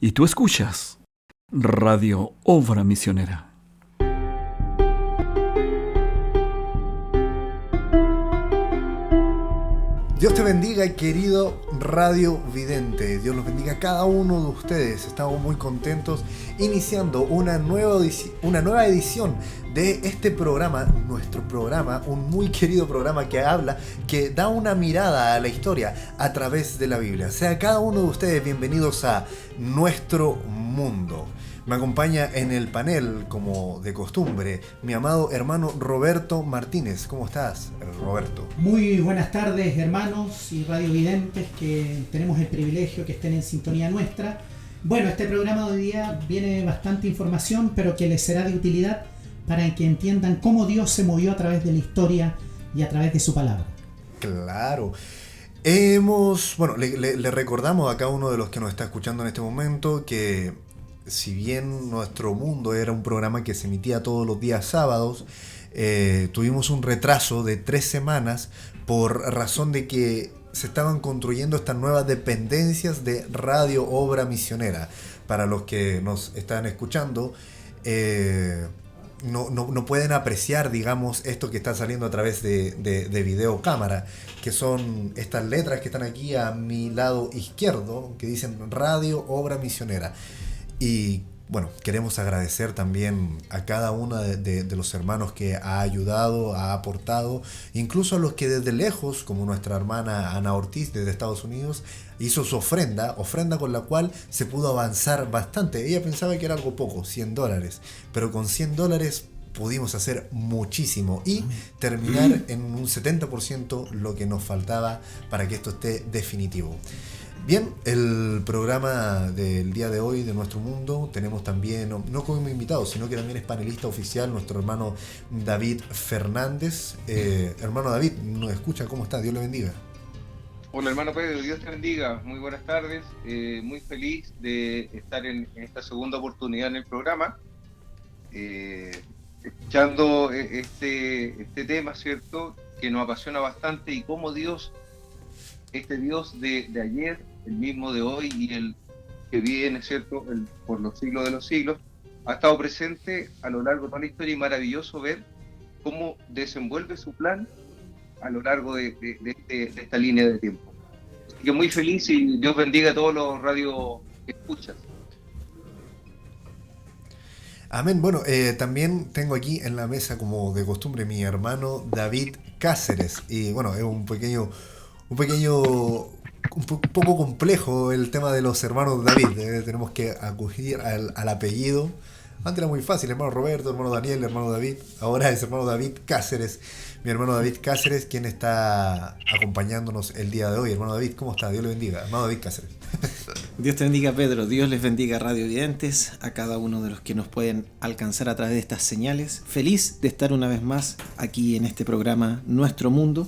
Y tú escuchas Radio Obra Misionera. Dios te bendiga, querido Radio Vidente. Dios los bendiga a cada uno de ustedes. Estamos muy contentos iniciando una nueva edición de este programa, nuestro programa, un muy querido programa que da una mirada a la historia a través de la Biblia. Sea cada uno de ustedes bienvenidos a Nuestro Mundo. Me acompaña en el panel, como de costumbre, mi amado hermano Roberto Martínez. ¿Cómo estás, Roberto? Muy buenas tardes, hermanos y radiovidentes que tenemos el privilegio que estén en sintonía nuestra. Bueno, este programa de hoy día viene bastante información, pero que les será de utilidad para que entiendan cómo Dios se movió a través de la historia y a través de su palabra. Claro. Le recordamos a cada uno de los que nos está escuchando en este momento que si bien Nuestro Mundo era un programa que se emitía todos los días sábados, tuvimos un retraso de 3 semanas por razón de que se estaban construyendo estas nuevas dependencias de Radio Obra Misionera. Para los que nos están escuchando, no pueden apreciar, digamos, esto que está saliendo a través de videocámara, que son estas letras que están aquí a mi lado izquierdo, que dicen Radio Obra Misionera. Y bueno, queremos agradecer también a cada uno de los hermanos que ha ayudado, ha aportado, incluso a los que desde lejos, como nuestra hermana Ana Ortiz desde Estados Unidos, hizo su ofrenda con la cual se pudo avanzar bastante. Ella pensaba que era algo poco, $100, pero con $100 pudimos hacer muchísimo y terminar en un 70% lo que nos faltaba para que esto esté definitivo. Bien, el programa del día de hoy de Nuestro Mundo tenemos también, no como invitado, sino que también es panelista oficial, nuestro hermano David Fernández. Hermano David, ¿nos escucha? ¿Cómo está? Dios le bendiga. Hola hermano Pedro, Dios te bendiga, muy buenas tardes, muy feliz de estar en esta segunda oportunidad en el programa, escuchando este tema, ¿cierto?, que nos apasiona bastante y cómo Dios, este Dios de ayer, el mismo de hoy y el que viene, ¿cierto?, por los siglos de los siglos, ha estado presente a lo largo de toda la historia y maravilloso ver cómo desenvuelve su plan a lo largo de esta línea de tiempo. Así que muy feliz y Dios bendiga a todos los radio escuchas. Amén. Bueno, también tengo aquí en la mesa, como de costumbre, mi hermano David Cáceres. Y bueno, es un poco complejo el tema de los hermanos David. Tenemos que acudir al apellido. Antes era muy fácil, hermano Roberto, hermano Daniel, hermano David. Ahora es hermano David Cáceres. Mi hermano David Cáceres, quien está acompañándonos el día de hoy. Hermano David, ¿cómo está? Dios le bendiga. Hermano David Cáceres. Dios te bendiga, Pedro. Dios les bendiga, radio videntes, a cada uno de los que nos pueden alcanzar a través de estas señales. Feliz de estar una vez más aquí en este programa Nuestro Mundo.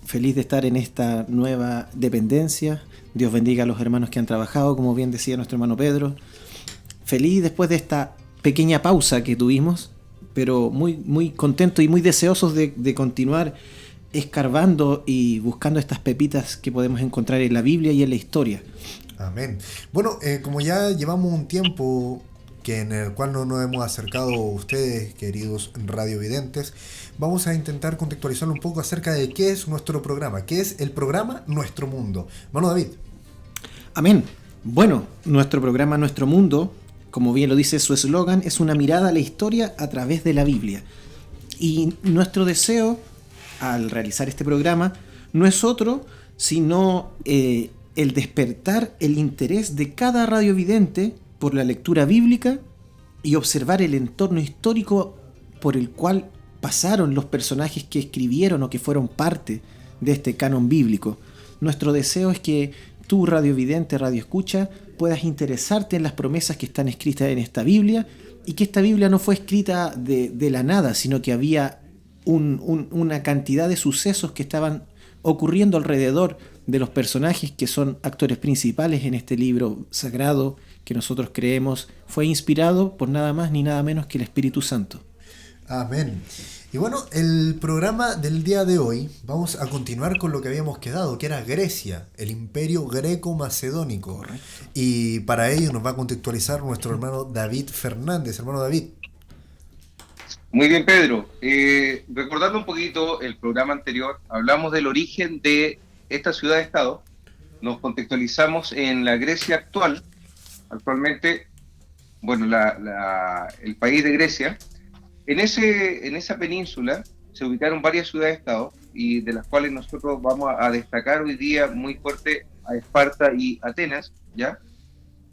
Feliz de estar en esta nueva dependencia. Dios bendiga a los hermanos que han trabajado, como bien decía nuestro hermano Pedro. Feliz después de esta pequeña pausa que tuvimos, pero muy, muy contentos y muy deseosos de continuar escarbando y buscando estas pepitas que podemos encontrar en la Biblia y en la historia. Amén. Bueno, como ya llevamos un tiempo en el cual no nos hemos acercado a ustedes, queridos radiovidentes, vamos a intentar contextualizar un poco acerca de qué es nuestro programa, qué es el programa Nuestro Mundo. Hermano David. Amén. Bueno, nuestro programa Nuestro Mundo, como bien lo dice su eslogan, es una mirada a la historia a través de la Biblia. Y nuestro deseo al realizar este programa no es otro sino el despertar el interés de cada radiovidente por la lectura bíblica y observar el entorno histórico por el cual pasaron los personajes que escribieron o que fueron parte de este canon bíblico. Nuestro deseo es que tú, radiovidente, radioescucha, puedas interesarte en las promesas que están escritas en esta Biblia y que esta Biblia no fue escrita de la nada, sino que había una cantidad de sucesos que estaban ocurriendo alrededor de los personajes que son actores principales en este libro sagrado que nosotros creemos fue inspirado por nada más ni nada menos que el Espíritu Santo. Amén. Y bueno, el programa del día de hoy vamos a continuar con lo que habíamos quedado, que era Grecia, el imperio greco-macedónico. Correcto. Y para ello nos va a contextualizar nuestro hermano David Fernández. Hermano David. Muy bien, Pedro. Recordando un poquito el programa anterior, hablamos del origen de esta ciudad-estado, nos contextualizamos en la Grecia actual, actualmente, bueno, el país de Grecia. En esa península se ubicaron varias ciudades-estado y de las cuales nosotros vamos a destacar hoy día muy fuerte a Esparta y Atenas, ¿ya?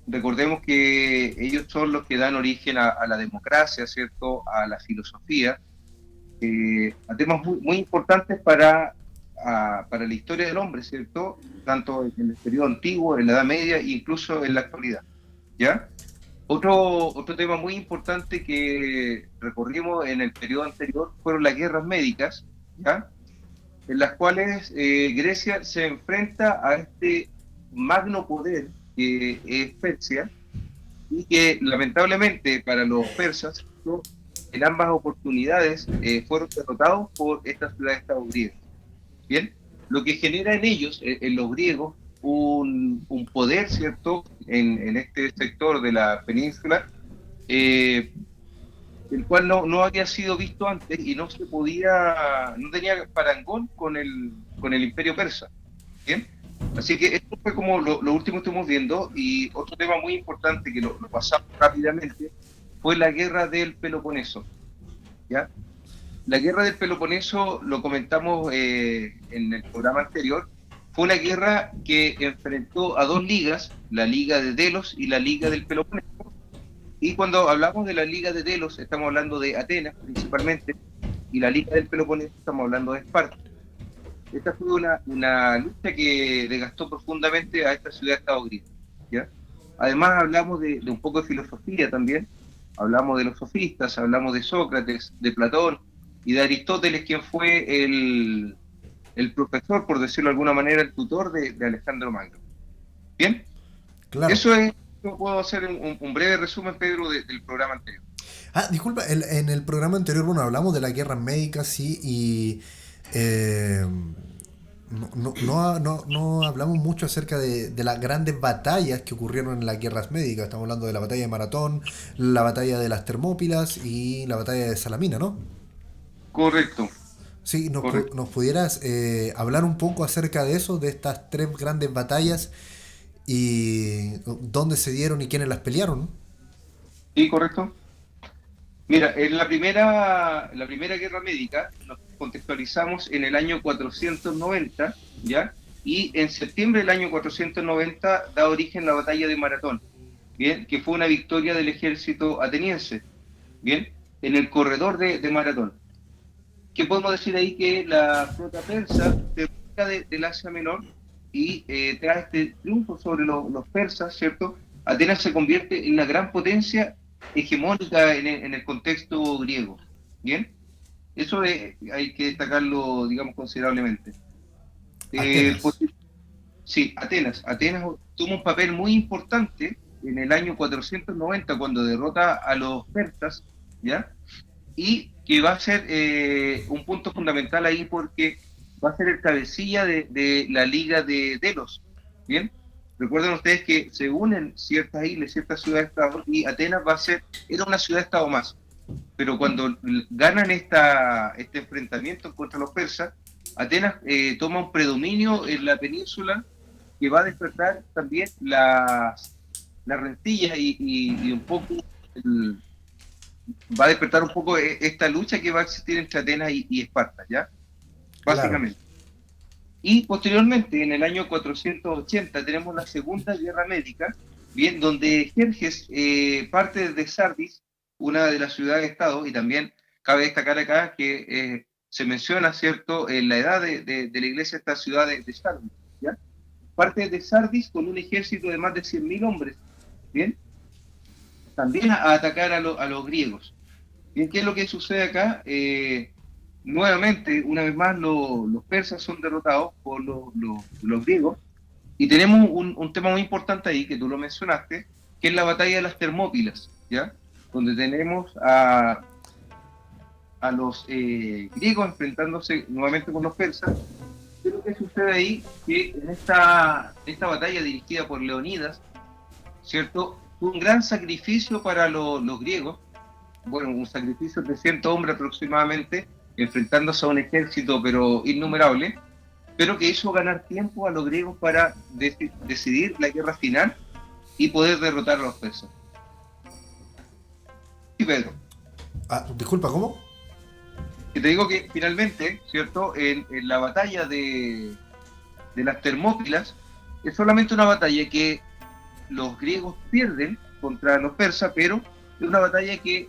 Recordemos que ellos son los que dan origen a la democracia, ¿cierto? A la filosofía, a temas muy importantes para la historia del hombre, ¿cierto? Tanto en el periodo antiguo, en la Edad Media e incluso en la actualidad, ¿ya? Otro tema muy importante que recorrimos en el periodo anterior fueron las guerras médicas, ¿ya? En las cuales Grecia se enfrenta a este magno poder que es Persia, y que lamentablemente para los persas, ¿no?, en ambas oportunidades fueron derrotados por estas ciudades-estado griegas. Bien, lo que genera en ellos, en los griegos, un poder, ¿cierto?, en este sector de la península, el cual no había sido visto antes y no tenía parangón con el imperio persa. Bien, así que esto fue como lo último que estuvimos viendo. Y otro tema muy importante que lo pasamos rápidamente fue la guerra del Peloponeso, ¿ya? La guerra del Peloponeso, lo comentamos en el programa anterior, fue una guerra que enfrentó a dos ligas, la Liga de Delos y la Liga del Peloponeso. Y cuando hablamos de la Liga de Delos, estamos hablando de Atenas principalmente, y la Liga del Peloponeso estamos hablando de Esparta. Esta fue una lucha que desgastó profundamente a esta ciudad-estado griega, ¿ya? Además hablamos de un poco de filosofía también, hablamos de los sofistas, hablamos de Sócrates, de Platón y de Aristóteles, quien fue el profesor, por decirlo de alguna manera, el tutor de Alejandro Magno. Bien, Claro. eso es, yo puedo hacer un breve resumen, Pedro, del programa anterior. Disculpa, en el programa anterior, bueno, hablamos de las guerras médicas, sí, y no hablamos mucho acerca de las grandes batallas que ocurrieron en las guerras médicas. Estamos hablando de la batalla de Maratón, la batalla de las Termópilas y la batalla de Salamina, ¿no? Correcto. Sí, Correcto. nos pudieras hablar un poco acerca de eso, de estas tres grandes batallas y dónde se dieron y quiénes las pelearon. Sí, correcto. Mira, en la primera guerra médica nos contextualizamos en el año 490, ¿ya? Y en septiembre del año 490 da origen la batalla de Maratón, ¿bien? Que fue una victoria del ejército ateniense, ¿bien? En el corredor de Maratón. ¿Qué podemos decir ahí? Que la flota persa se retira del Asia Menor y tras este triunfo sobre los persas, ¿cierto? Atenas se convierte en una gran potencia hegemónica en el contexto griego, ¿bien? Eso hay que destacarlo, digamos, considerablemente. Atenas. Sí, Atenas toma un papel muy importante en el año 490 cuando derrota a los persas, ¿ya? Y que va a ser un punto fundamental ahí porque va a ser el cabecilla de la Liga de Delos, ¿bien? Recuerden ustedes que se unen ciertas islas, ciertas ciudades-estado, y Atenas era una ciudad-estado más. Pero cuando ganan este enfrentamiento contra los persas, Atenas toma un predominio en la península que va a despertar también las rencillas y un poco va a despertar un poco esta lucha que va a existir entre Atenas y Esparta, ¿ya? Básicamente. Claro. Y posteriormente, en el año 480, tenemos la Segunda Guerra Médica, bien, donde Jerjes parte de Sardis, una de las ciudades-estado, y también cabe destacar acá que se menciona, ¿cierto?, en la edad de la iglesia esta ciudad de Sardis, ¿ya? Parte de Sardis con un ejército de más de 100.000 hombres, ¿bien? También a atacar a los griegos. Bien, ¿qué es lo que sucede acá? Nuevamente, una vez más, los persas son derrotados por los griegos, y tenemos un tema muy importante ahí, que tú lo mencionaste, que es la batalla de las Termópilas, ¿ya? Donde tenemos a a los griegos enfrentándose nuevamente con los persas. Pero ¿qué sucede ahí? Que en esta batalla dirigida por Leonidas, ¿cierto? Fue un gran sacrificio para los griegos, bueno, un sacrificio de 300 hombres aproximadamente, enfrentándose a un ejército pero innumerable, pero que hizo ganar tiempo a los griegos para decidir la guerra final y poder derrotar a los persas. Y Pedro, Disculpa, ¿cómo? y te digo que finalmente, ¿cierto? En la batalla de las Termópilas, es solamente una batalla que los griegos pierden contra los persas, pero es una batalla que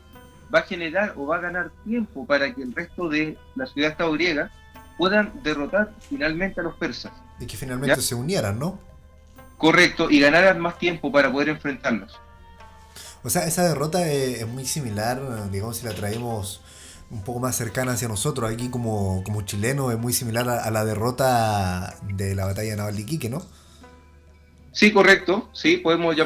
va a generar o va a ganar tiempo para que el resto de la ciudad-estado griega puedan derrotar finalmente a los persas. Y que finalmente ¿Ya? se unieran, ¿no? Correcto, y ganaran más tiempo para poder enfrentarlos. O sea, esa derrota es muy similar, digamos, si la traemos un poco más cercana hacia nosotros, aquí como chilenos, es muy similar a la derrota de la batalla naval de Iquique, ¿no? Sí, correcto, sí, podemos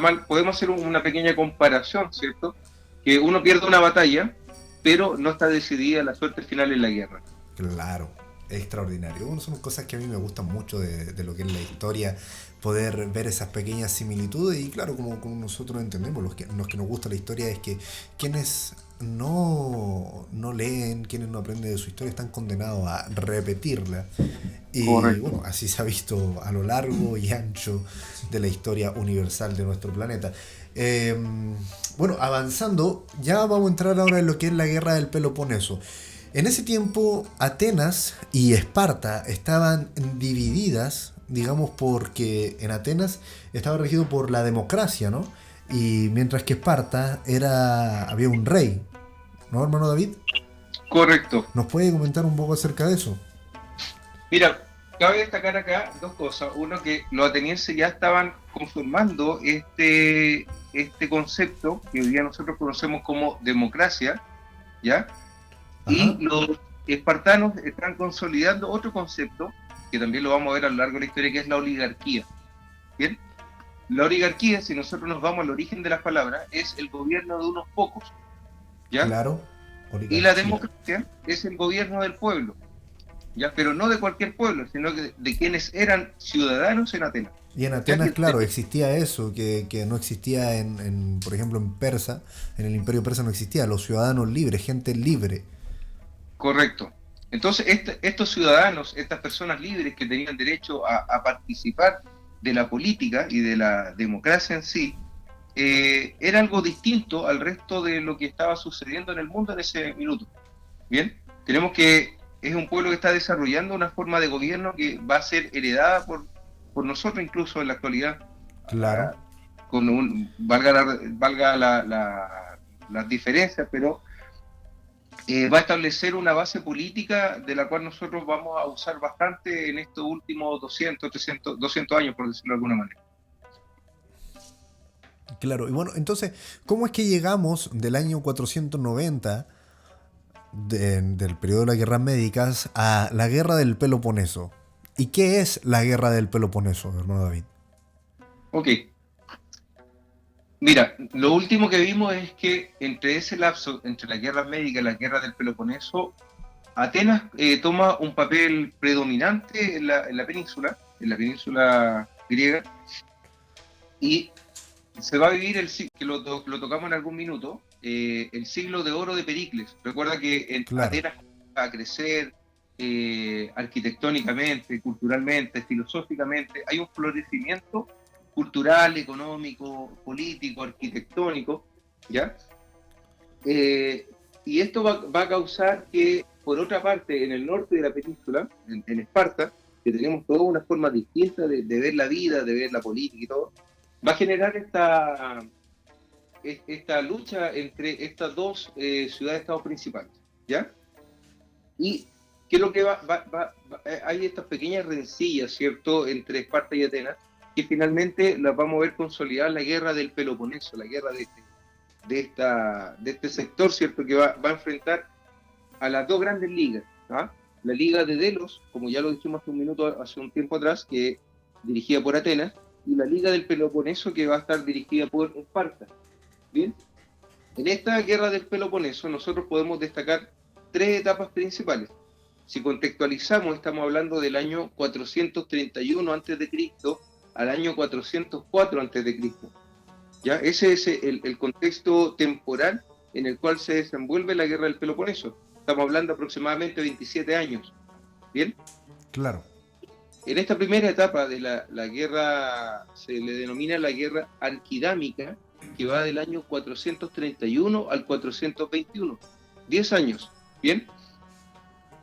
hacer una pequeña comparación, ¿cierto? Que uno pierde una batalla, pero no está decidida la suerte final en la guerra. Claro, es extraordinario. Bueno, son cosas que a mí me gustan mucho de lo que es la historia, poder ver esas pequeñas similitudes y claro, como nosotros entendemos, los que nos gusta la historia es que quienes no leen, quienes no aprenden de su historia están condenados a repetirla. Y Correcto. bueno, así se ha visto a lo largo y ancho de la historia universal de nuestro planeta. Bueno, avanzando, ya vamos a entrar ahora en lo que es la guerra del Peloponeso. En ese tiempo, Atenas y Esparta estaban divididas, digamos, porque en Atenas estaba regido por la democracia, ¿no? Y mientras que Esparta había un rey, ¿no, hermano David? Correcto. ¿Nos puede comentar un poco acerca de eso? Mira, cabe destacar acá dos cosas. Uno, que los atenienses ya estaban conformando este concepto que hoy día nosotros conocemos como democracia, ¿ya? Ajá. Y los espartanos están consolidando otro concepto, que también lo vamos a ver a lo largo de la historia, que es la oligarquía. ¿Bien? La oligarquía, si nosotros nos vamos al origen de las palabras, es el gobierno de unos pocos, ¿ya? Claro. Y la democracia es el gobierno del pueblo, ¿ya? Pero no de cualquier pueblo, sino que de quienes eran ciudadanos en Atenas. Y en Atenas, claro, existía eso, que no existía por ejemplo, en Persa, en el Imperio Persa no existía, los ciudadanos libres, gente libre. Correcto. Entonces, estos ciudadanos, estas personas libres que tenían derecho a participar de la política y de la democracia en sí, era algo distinto al resto de lo que estaba sucediendo en el mundo en ese minuto. Bien, tenemos que es un pueblo que está desarrollando una forma de gobierno que va a ser heredada por nosotros incluso en la actualidad. Claro. Valga las diferencias, pero va a establecer una base política de la cual nosotros vamos a usar bastante en estos últimos 200 años, por decirlo de alguna manera. Claro, y bueno, entonces, ¿cómo es que llegamos del año 490, del periodo de las guerras médicas, a la guerra del Peloponeso? ¿Y qué es la guerra del Peloponeso, hermano David? Ok. Mira, lo último que vimos es que entre ese lapso, entre las guerras médicas y las guerras del Peloponeso, Atenas toma un papel predominante en la península griega, y se va a vivir que lo tocamos en algún minuto, el siglo de oro de Pericles. Recuerda que Claro. Atenas va a crecer arquitectónicamente, culturalmente, filosóficamente, hay un florecimiento cultural, económico, político, arquitectónico, ¿ya? Y esto va a causar que, por otra parte, en el norte de la península, en Esparta, que tenemos toda una forma distinta de ver la vida, de ver la política y todo, va a generar esta lucha entre estas dos ciudades-estados principales, ¿ya? Y ¿qué es lo que hay estas pequeñas rencillas, ¿cierto?, entre Esparta y Atenas, que finalmente las vamos a ver consolidar la guerra del Peloponeso, la guerra de este sector, ¿cierto?, que va a enfrentar a las dos grandes ligas, ¿ah? La liga de Delos, como ya lo dijimos hace un tiempo atrás, que dirigida por Atenas, y la liga del Peloponeso, que va a estar dirigida por Esparta. Bien, en esta guerra del Peloponeso nosotros podemos destacar tres etapas principales. Si contextualizamos, estamos hablando del año 431 a.C. al año 404 a.C. ¿Ya? Ese es el contexto temporal en el cual se desenvuelve la guerra del Peloponeso. Estamos hablando aproximadamente 27 años. ¿Bien? Claro. En esta primera etapa de la guerra se le denomina la guerra arquidámica, que va del año 431 al 421. 10 años. ¿Bien?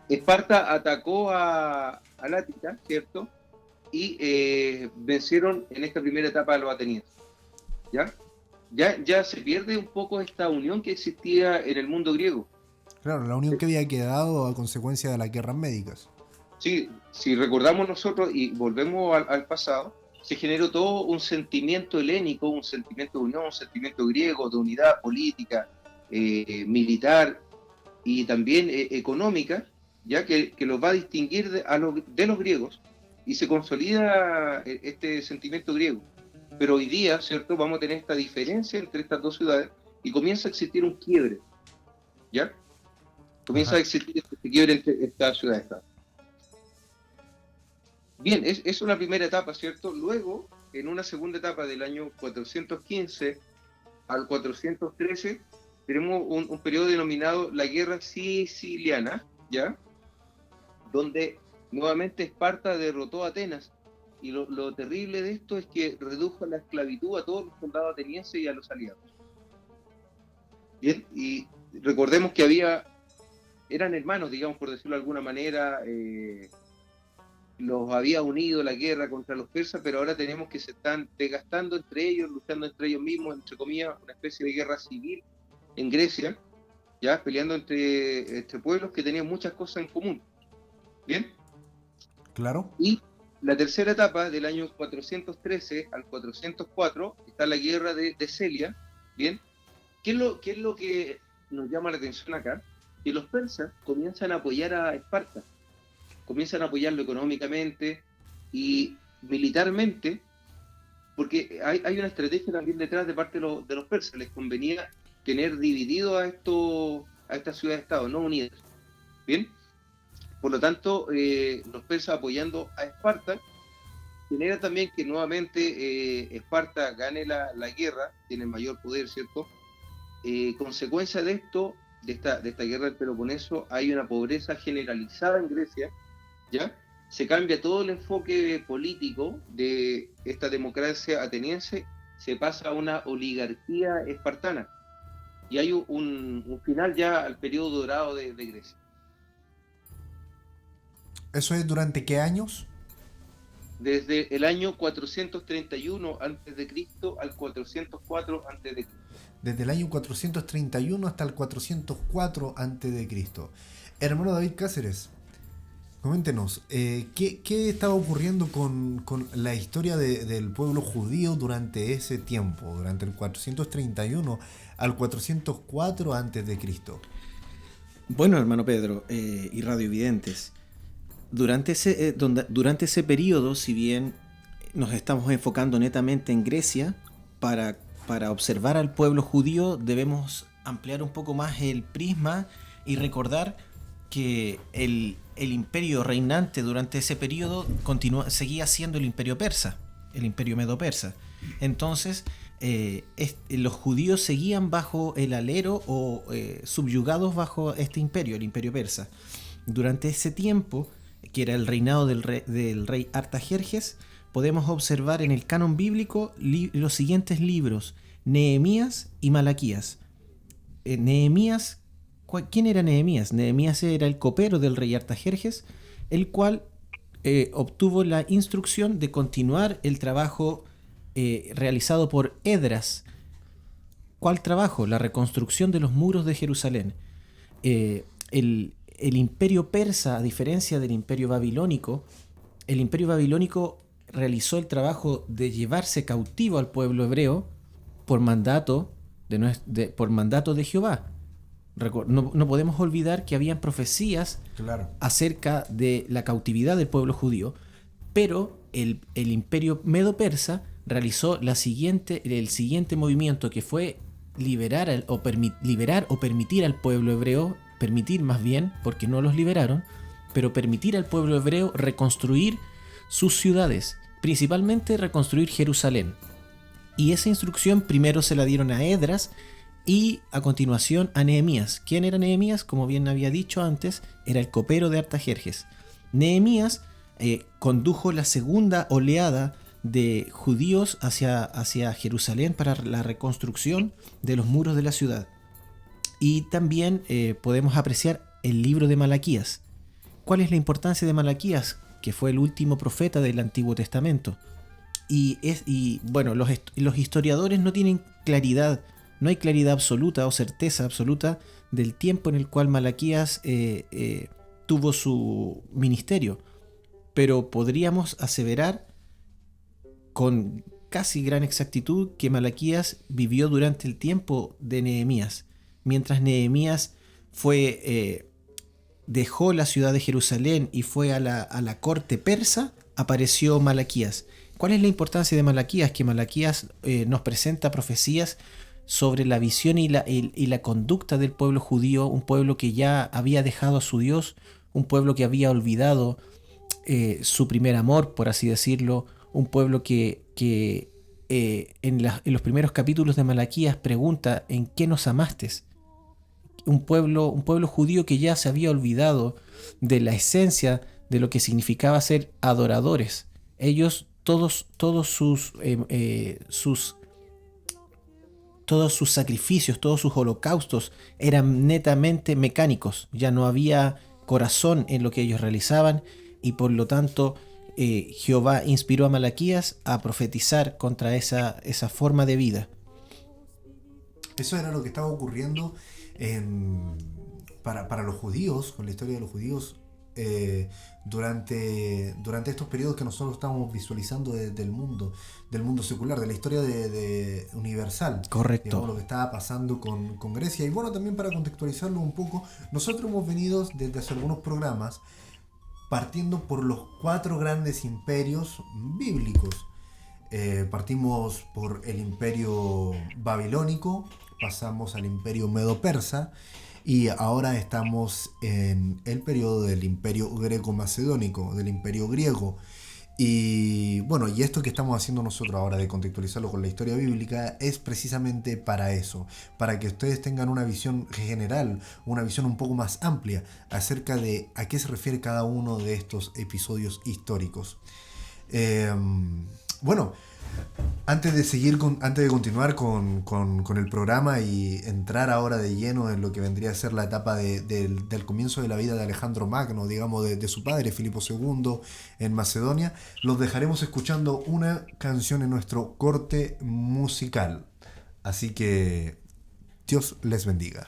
Esparta atacó a Ática, ¿cierto? Y vencieron en esta primera etapa a los atenienses. ¿Ya? Ya se pierde un poco esta unión que existía en el mundo griego. Claro, la unión que había quedado a consecuencia de las guerras médicas. Sí, si recordamos nosotros y volvemos al pasado, se generó todo un sentimiento helénico, un sentimiento de unión, un sentimiento griego, de unidad política, militar y también económica, ya que los va a distinguir de los griegos, y se consolida este sentimiento griego. Pero hoy día, ¿cierto?, vamos a tener esta diferencia entre estas dos ciudades y comienza a existir un quiebre, ¿ya? Comienza a existir este quiebre entre estas ciudades. Bien, es una primera etapa, ¿cierto? Luego, en una segunda etapa del año 415 al 413, tenemos un periodo denominado la Guerra Siciliana, ¿ya? Donde nuevamente Esparta derrotó a Atenas. Y lo terrible de esto es que redujo la esclavitud a todos los soldados atenienses y a los aliados. Bien, y recordemos que eran hermanos, digamos, por decirlo de alguna manera, los había unido la guerra contra los persas, pero ahora tenemos que se están desgastando entre ellos, luchando entre ellos mismos, entre comillas, una especie de guerra civil en Grecia, ya peleando entre pueblos que tenían muchas cosas en común. Bien. Claro. Y la tercera etapa, del año 413 al 404, está la guerra de Celia. Bien. ¿Qué es lo que nos llama la atención acá? Que los persas comienzan a apoyar a Esparta, comienzan a apoyarlo económicamente y militarmente, porque hay una estrategia también detrás de parte de los persas. Les convenía tener dividido a estas ciudades-estado, no unidas. Bien. Por lo tanto, los persas apoyando a Esparta genera también que nuevamente Esparta gane la guerra, tiene mayor poder, ¿cierto? Consecuencia de esto, de esta guerra del Peloponeso, hay una pobreza generalizada en Grecia, ¿ya? Se cambia todo el enfoque político de esta democracia ateniense, se pasa a una oligarquía espartana, y hay un final ya al periodo dorado de Grecia. ¿Eso es durante qué años? Desde el año 431 a.C. al 404 a.C. Desde el año 431 hasta el 404 a.C. Hermano David Cáceres, coméntenos, ¿qué estaba ocurriendo con la historia del pueblo judío durante ese tiempo, durante el 431 al 404 a.C.? Bueno, hermano Pedro y radiovidentes, durante ese periodo, si bien nos estamos enfocando netamente en Grecia, para observar al pueblo judío debemos ampliar un poco más el prisma y recordar que el imperio reinante durante ese periodo seguía siendo el imperio persa, el imperio medo-persa. Entonces, los judíos seguían bajo el alero o subyugados bajo este imperio, el imperio persa. Durante ese tiempo, que era el reinado del rey Artajerjes, podemos observar en el canon bíblico los siguientes libros: Nehemías y Malaquías. Nehemías, ¿quién era Nehemías? Nehemías era el copero del rey Artajerjes, el cual obtuvo la instrucción de continuar el trabajo realizado por Esdras. ¿Cuál trabajo? La reconstrucción de los muros de Jerusalén. El imperio persa, a diferencia del imperio babilónico, el imperio babilónico realizó el trabajo de llevarse cautivo al pueblo hebreo por mandato de Jehová. No podemos olvidar que habían profecías acerca de la cautividad del pueblo judío, pero el imperio medo-persa realizó el siguiente movimiento, que fue liberar o permitir al pueblo hebreo permitir más bien, porque no los liberaron, pero permitir al pueblo hebreo reconstruir sus ciudades, principalmente reconstruir Jerusalén. Y esa instrucción primero se la dieron a Esdras y a continuación a Nehemías. ¿Quién era Nehemías? Como bien había dicho antes, era el copero de Artajerjes. Nehemías condujo la segunda oleada de judíos hacia Jerusalén para la reconstrucción de los muros de la ciudad. Y también podemos apreciar el libro de Malaquías. ¿Cuál es la importancia de Malaquías? Que fue el último profeta del Antiguo Testamento. Y bueno, los historiadores no tienen claridad, no hay claridad absoluta o certeza absoluta del tiempo en el cual Malaquías tuvo su ministerio. Pero podríamos aseverar con casi gran exactitud que Malaquías vivió durante el tiempo de Nehemías. Mientras Nehemías dejó la ciudad de Jerusalén y fue a la corte persa, apareció Malaquías. ¿Cuál es la importancia de Malaquías? Que Malaquías nos presenta profecías sobre la visión y la conducta del pueblo judío, un pueblo que ya había dejado a su Dios, un pueblo que había olvidado su primer amor, por así decirlo, un pueblo que en los primeros capítulos de Malaquías pregunta: ¿en qué nos amaste? Un pueblo judío que ya se había olvidado de la esencia de lo que significaba ser adoradores. Ellos, todos sus sacrificios, todos sus holocaustos eran netamente mecánicos. Ya no había corazón en lo que ellos realizaban, y por lo tanto Jehová inspiró a Malaquías a profetizar contra esa forma de vida. Eso era lo que estaba ocurriendo para los judíos, con la historia de los judíos, durante estos periodos que nosotros estamos visualizando del mundo secular, de la historia de universal. Correcto. Digamos, lo que estaba pasando con Grecia. Y bueno, también para contextualizarlo un poco, nosotros hemos venido desde hace algunos programas partiendo por los 4 grandes imperios bíblicos. Partimos por el imperio babilónico, pasamos al imperio medo-persa y ahora estamos en el periodo del imperio greco-macedónico, del imperio griego. Y bueno, y esto que estamos haciendo nosotros ahora de contextualizarlo con la historia bíblica es precisamente para eso, para que ustedes tengan una visión general, una visión un poco más amplia acerca de a qué se refiere cada uno de estos episodios históricos. Bueno, antes de continuar con el programa y entrar ahora de lleno en lo que vendría a ser la etapa del comienzo de la vida de Alejandro Magno, digamos de su padre Filipo II en Macedonia, los dejaremos escuchando una canción en nuestro corte musical. Así que Dios les bendiga.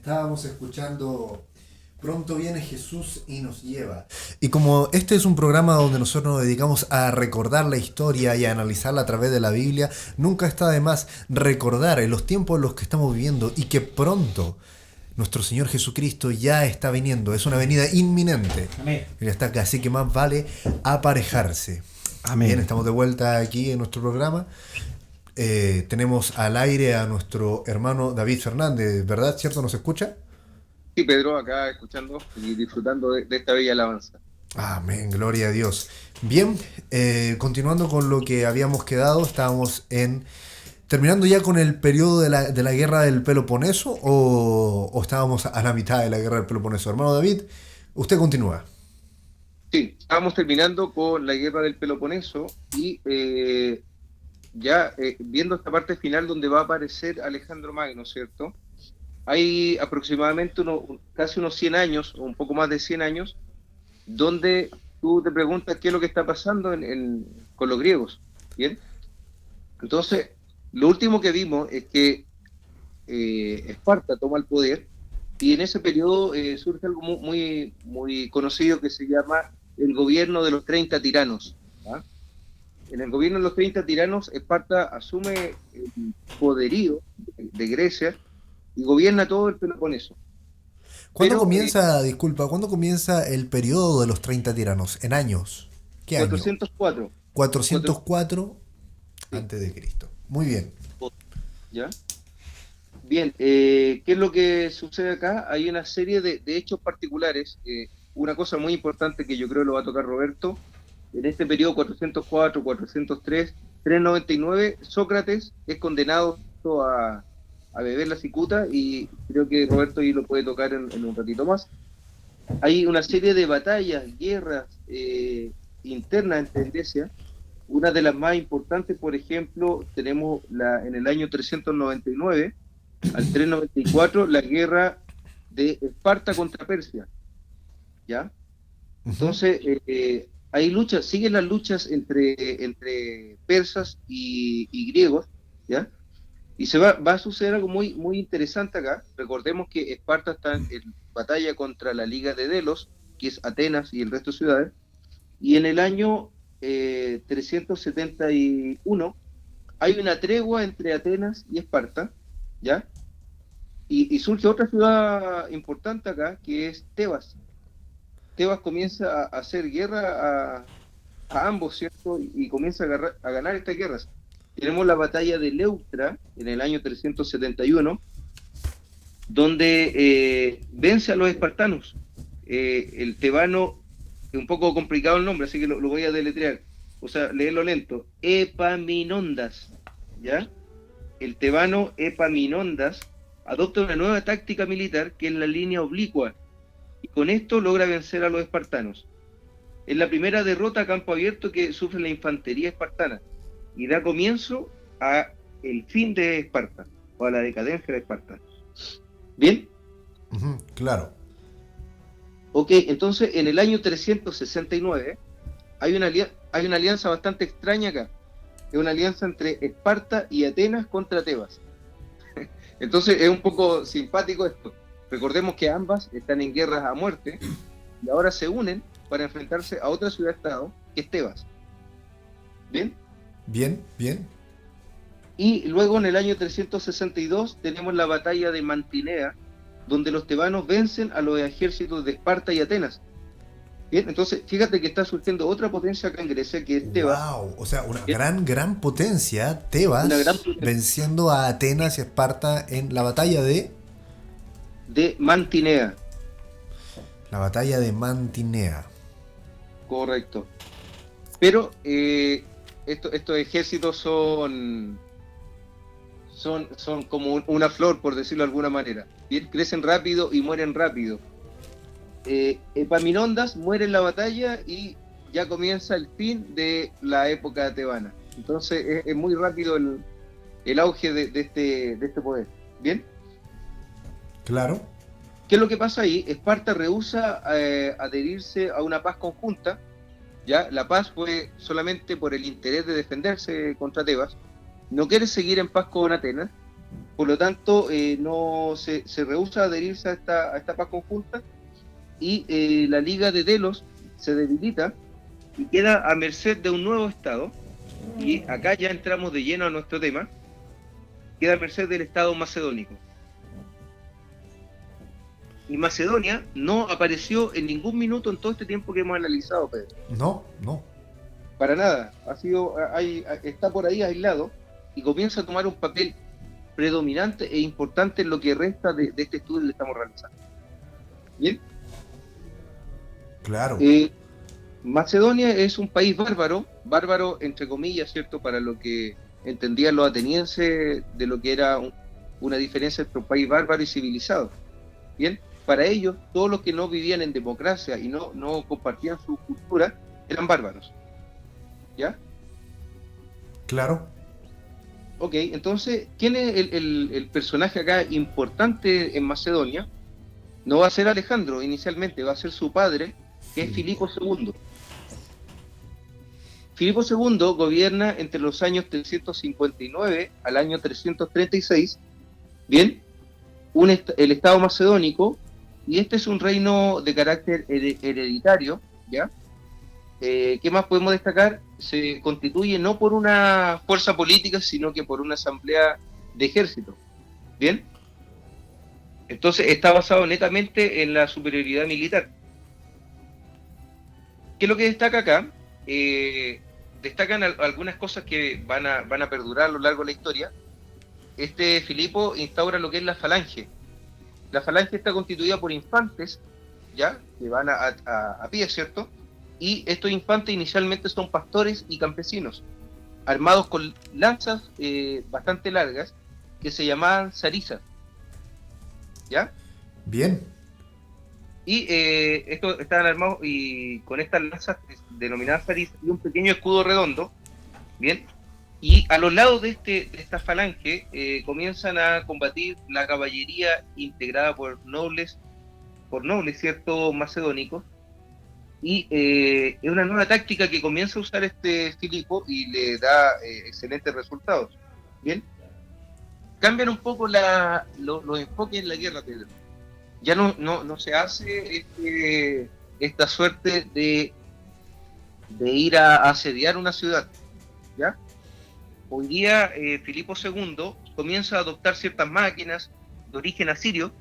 Estábamos escuchando Pronto viene Jesús y nos lleva. Y como este es un programa donde nosotros nos dedicamos a recordar la historia y a analizarla a través de la Biblia, nunca está de más recordar en los tiempos en los que estamos viviendo y que pronto nuestro Señor Jesucristo ya está viniendo. Es una venida inminente. Amén. Él está acá, así que más vale aparejarse. Amén. Bien, estamos de vuelta aquí en nuestro programa. Tenemos al aire a nuestro hermano David Fernández, ¿verdad? ¿Cierto? ¿Nos escucha? Sí, Pedro, acá escuchando y disfrutando de esta bella alabanza. Amén, gloria a Dios. Bien, continuando con lo que habíamos quedado, estábamos terminando ya con el periodo de la guerra del Peloponeso o estábamos a la mitad de la guerra del Peloponeso. Hermano David, usted continúa. Sí, estábamos terminando con la guerra del Peloponeso y viendo esta parte final donde va a aparecer Alejandro Magno, ¿cierto? Hay aproximadamente casi unos 100 años, o un poco más de 100 años, donde tú te preguntas qué es lo que está pasando con los griegos, ¿bien? Entonces, lo último que vimos es que Esparta toma el poder y en ese periodo surge algo muy, muy conocido que se llama el gobierno de los 30 tiranos. ¿Ah? En el gobierno de los 30 tiranos, Esparta asume el poderío de Grecia y gobierna todo el Peloponeso. ¿Cuándo comienza el periodo de los 30 tiranos? ¿En años? ¿Qué año? 404. 404 Sí. antes de Cristo. Muy bien. ¿Ya? Bien, ¿qué es lo que sucede acá? Hay una serie de hechos particulares. Una cosa muy importante que yo creo lo va a tocar Roberto. En este periodo 404, 403, 399, Sócrates es condenado a beber la cicuta y creo que Roberto ahí lo puede tocar en un ratito más. Hay una serie de batallas, guerras internas entre Grecia. Una de las más importantes, por ejemplo, tenemos en el año 399 al 394 la guerra de Esparta contra Persia, ¿ya? Entonces, hay luchas, siguen las luchas entre persas y griegos, ¿ya? Y va a suceder algo muy, muy interesante acá. Recordemos que Esparta está en batalla contra la Liga de Delos, que es Atenas y el resto de ciudades, y en el año 371 hay una tregua entre Atenas y Esparta, ¿ya? Y surge otra ciudad importante acá, que es Tebas. Tebas comienza a hacer guerra a ambos, ¿cierto? Y comienza a ganar estas guerras. Tenemos la batalla de Leuctra en el año 371, donde vence a los espartanos. El tebano, es un poco complicado el nombre, así que lo voy a deletrear, o sea, leerlo lento. Epaminondas, ¿ya? El tebano Epaminondas adopta una nueva táctica militar que es la línea oblicua, y con esto logra vencer a los espartanos. Es la primera derrota a campo abierto que sufre la infantería espartana, y da comienzo a el fin de Esparta, o a la decadencia de Esparta. ¿Bien? Claro. Ok, entonces en el año 369 hay una alianza bastante extraña acá. Es una alianza entre Esparta y Atenas contra Tebas. Entonces es un poco simpático esto. Recordemos que ambas están en guerras a muerte y ahora se unen para enfrentarse a otra ciudad-estado, que es Tebas. ¿Bien? Bien, bien. Y luego en el año 362 tenemos la batalla de Mantinea, donde los tebanos vencen a los ejércitos de Esparta y Atenas. Bien, entonces fíjate que está surgiendo otra potencia acá en Grecia, que es Tebas. Wow, o sea, una Bien. gran potencia, Tebas, Una gran potencia. venciendo a Atenas y Esparta en la batalla de Mantinea. La batalla de Mantinea. Correcto. Pero estos ejércitos son como una flor, por decirlo de alguna manera. Bien, crecen rápido y mueren rápido. Epaminondas muere en la batalla y ya comienza el fin de la época tebana. Entonces es muy rápido el auge de este poder. ¿Bien? Claro. ¿Qué es lo que pasa ahí? Esparta rehúsa adherirse a una paz conjunta. ¿Ya? La paz fue solamente por el interés de defenderse contra Tebas. No quiere seguir en paz con Atenas. Por lo tanto, no se rehúsa a adherirse a esta paz conjunta, y la Liga de Delos se debilita y queda a merced de un nuevo Estado. Y acá ya entramos de lleno a nuestro tema. Queda a merced del Estado macedónico. Y Macedonia no apareció en ningún minuto en todo este tiempo que hemos analizado, Pedro. No. Para nada. Está por ahí aislado y comienza a tomar un papel predominante e importante en lo que resta de este estudio que estamos realizando. Bien. Claro. Macedonia es un país bárbaro entre comillas, ¿cierto? Para lo que entendían los atenienses de lo que era una diferencia entre un país bárbaro y civilizado. Bien, para ellos, todos los que no vivían en democracia y no compartían su cultura eran bárbaros. ¿Ya? Claro. Ok, entonces, ¿quién es el personaje acá importante en Macedonia? No va a ser Alejandro inicialmente, va a ser su padre, que es Filipo II. Filipo II gobierna entre los años 359 al año 336, bien, el Estado macedónico, y este es un reino de carácter hereditario, ¿ya? ¿Qué más podemos destacar? Se constituye no por una fuerza política, sino que por una asamblea de ejército, ¿bien? Entonces está basado netamente en la superioridad militar. ¿Qué es lo que destaca acá? Destacan algunas cosas que van a perdurar a lo largo de la historia. Filipo instaura lo que es la falange. La falange está constituida por infantes, ¿ya? Que van a pie, ¿cierto? Y estos infantes inicialmente son pastores y campesinos, armados con lanzas bastante largas, que se llamaban zarizas, ¿ya? Bien. Y estos estaban armados y con estas lanzas denominadas zarizas y un pequeño escudo redondo, ¿bien? Y a los lados de esta falange comienzan a combatir la caballería integrada por nobles, ¿cierto?, macedónicos. Y es una nueva táctica que comienza a usar Filipo y le da excelentes resultados. Bien, cambian un poco los enfoques en la guerra, Pedro. Ya no se hace esta suerte de ir a asediar una ciudad, ¿ya? Hoy día Filipo II comienza a adoptar ciertas máquinas de origen asirio,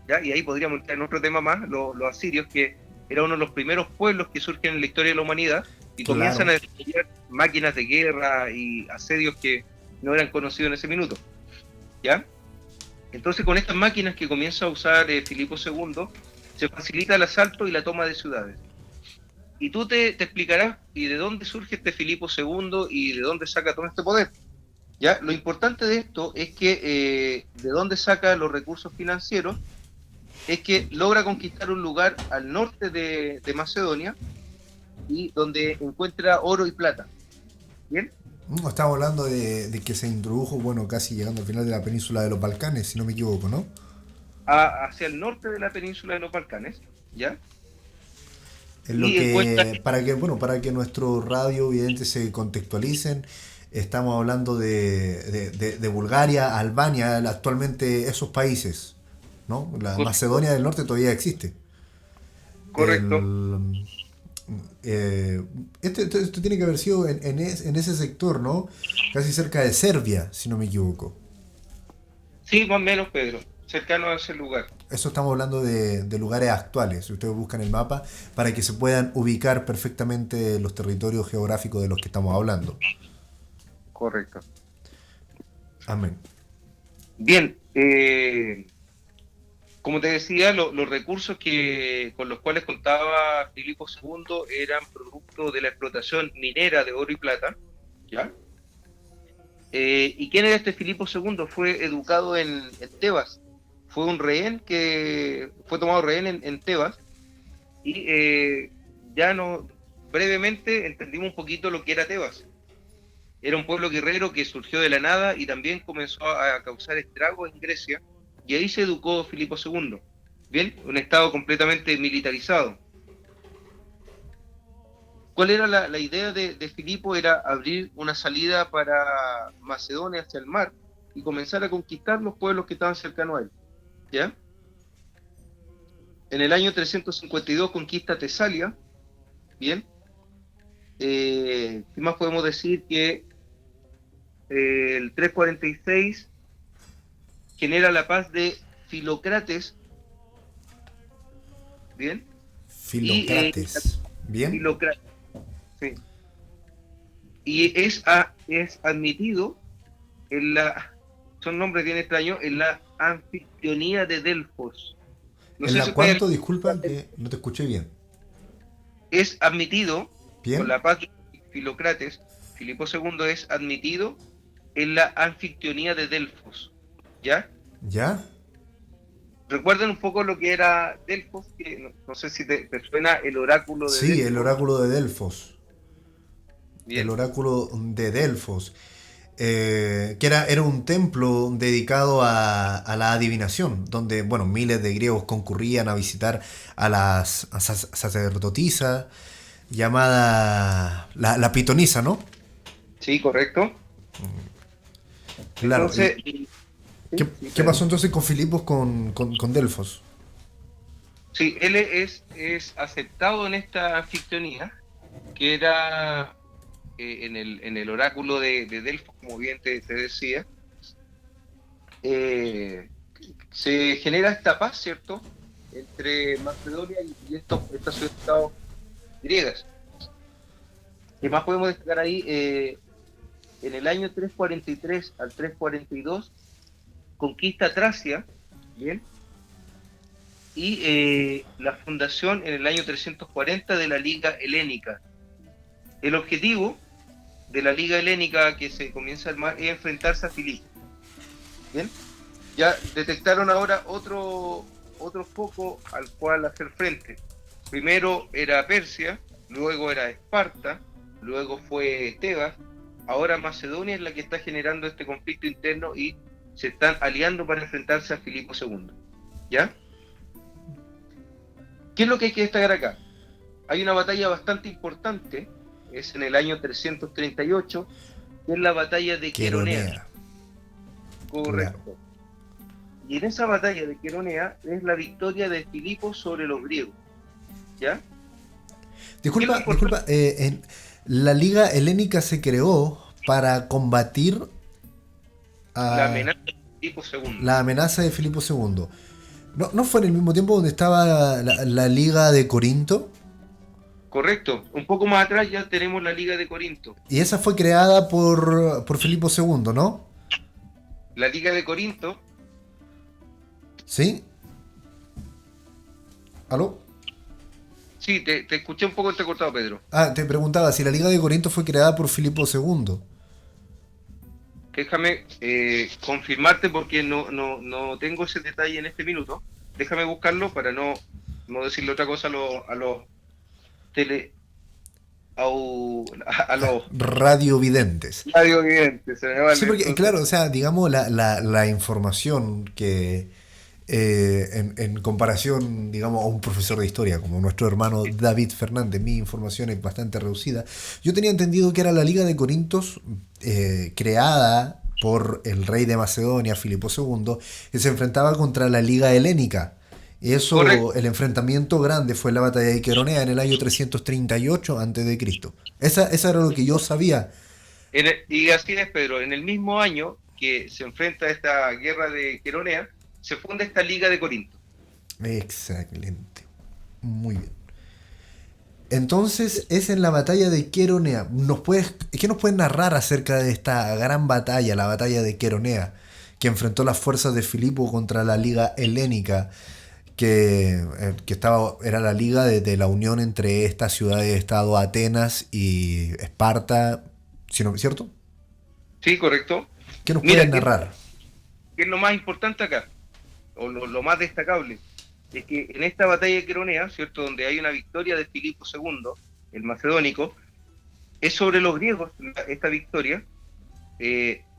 ¿ya? Y ahí podríamos entrar en otro tema más, los asirios, que era uno de los primeros pueblos que surgen en la historia de la humanidad y comienzan a desarrollar máquinas de guerra y asedios que no eran conocidos en ese minuto, ¿ya? Entonces, con estas máquinas que comienza a usar Filipo II, se facilita el asalto y la toma de ciudades. Y tú te explicarás y de dónde surge Filipo II y de dónde saca todo este poder. ¿Ya? Lo importante de esto es que de dónde saca los recursos financieros es que logra conquistar un lugar al norte de Macedonia y donde encuentra oro y plata. ¿Bien? Estamos hablando de que se introdujo, bueno, casi llegando al final de la península de los Balcanes, si no me equivoco, ¿no? Hacia el norte de la península de los Balcanes, ¿ya? Es lo que, para que nuestros radio videntes se contextualicen, estamos hablando de Bulgaria, Albania, actualmente esos países, ¿no? La Correcto. Macedonia del Norte todavía existe. Correcto. Esto tiene que haber sido en ese sector, ¿no? Casi cerca de Serbia, si no me equivoco. Sí, más o menos, Pedro, cercano a ese lugar. Eso estamos hablando de lugares actuales. Si ustedes buscan el mapa, para que se puedan ubicar perfectamente los territorios geográficos de los que estamos hablando. Correcto. Amén. Bien, como te decía, los recursos con los cuales contaba Filipo II eran producto de la explotación minera de oro y plata, ¿ya? ¿Y quién era Filipo II? Fue educado en Tebas. Fue un rehén que fue tomado rehén en Tebas y brevemente entendimos un poquito lo que era Tebas. Era un pueblo guerrero que surgió de la nada y también comenzó a causar estragos en Grecia, y ahí se educó Filipo II. Bien, un estado completamente militarizado. ¿Cuál era la idea de Filipo? Era abrir una salida para Macedonia hacia el mar y comenzar a conquistar los pueblos que estaban cercanos a él. ¿Ya? En el año 352 conquista Tesalia. Bien. ¿Qué más podemos decir? Que el 346 genera la paz de Filocrates. Bien. Filocrates. Bien. Filocrates. Sí. Y es admitido en la, son nombres bien extraños, en la anfitrionía de Delfos. No ¿En sé la si puede- cuánto? Disculpa que no te escuché bien. Es admitido Bien. con la paz de Filocrates. Filipo II es admitido en la anfitrionía de Delfos. ¿Ya? ¿Ya? ¿Recuerdan un poco lo que era Delfos? Que no sé si te suena el oráculo de Sí, Delfos. el oráculo de Delfos. Bien. El oráculo de Delfos. Que era un templo dedicado a la adivinación, donde, bueno, miles de griegos concurrían a visitar a las sacerdotisas, llamada la pitonisa, ¿no? Sí, correcto. Claro. Entonces, ¿Qué pasó entonces con Filipos con Delfos? Sí, él es aceptado en esta anfitrionía, que era en el oráculo de Delfos, como bien te decía. Se genera esta paz, ¿cierto?, entre Macedonia y estas ciudades griegas. ¿Qué más podemos destacar ahí? En el año 343 al 342 conquista Tracia, ¿bien? Y la fundación en el año 340 de la Liga Helénica. El objetivo de la Liga Helénica que se comienza a armar es enfrentarse a Filipo. ¿Bien? Ya detectaron ahora otro foco al cual hacer frente. Primero era Persia, luego era Esparta, luego fue Tebas, ahora Macedonia es la que está generando este conflicto interno y se están aliando para enfrentarse a Filipo II. ¿Ya? ¿Qué es lo que hay que destacar acá? Hay una batalla bastante importante, es en el año 338, que es la batalla de Queronea. Correcto. Claro. Y en esa batalla de Queronea es la victoria de Filipo sobre los griegos. ¿Ya? Disculpa, la Liga Helénica se creó para combatir La amenaza de Filipo II. la amenaza de Filipo II. ¿No fue en el mismo tiempo donde estaba la Liga de Corinto? Correcto. Un poco más atrás ya tenemos la Liga de Corinto. Y esa fue creada por Filipo II, ¿no? La Liga de Corinto, ¿Sí? ¿Aló? sí, te escuché un poco entrecortado, Pedro. Te preguntaba si la Liga de Corinto fue creada por Filipo II. Déjame confirmarte porque no tengo ese detalle en este minuto. Déjame buscarlo para no decirle otra cosa a los tele... a los Radiovidentes. radiovidentes. Se me va el- Sí, porque, entonces, claro, o sea, digamos, la información que en comparación, digamos, a un profesor de historia como nuestro hermano David Fernández, mi información es bastante reducida. Yo tenía entendido que era la Liga de Corintios creada por el rey de Macedonia, Filipo II, que se enfrentaba contra la Liga Helénica. Y eso, Correcto. el enfrentamiento grande fue la batalla de Queronea en el año 338 a.C. Esa era lo que yo sabía. y así es, Pedro. En el mismo año que se enfrenta a esta guerra de Queronea, se funda esta Liga de Corinto. Excelente. Muy bien. Entonces es en la batalla de Queronea. ¿Qué nos puedes narrar acerca de esta gran batalla, la batalla de Queronea, que enfrentó las fuerzas de Filipo contra la Liga Helénica, que era la liga de la unión entre esta ciudad de estado Atenas y Esparta, ¿cierto? Sí, correcto. ¿Qué nos Mira, puedes narrar? ¿Qué es lo más importante acá? O lo más destacable, es que en esta batalla de Queronea, ¿cierto?, donde hay una victoria de Filipo II, el macedónico, es sobre los griegos esta victoria.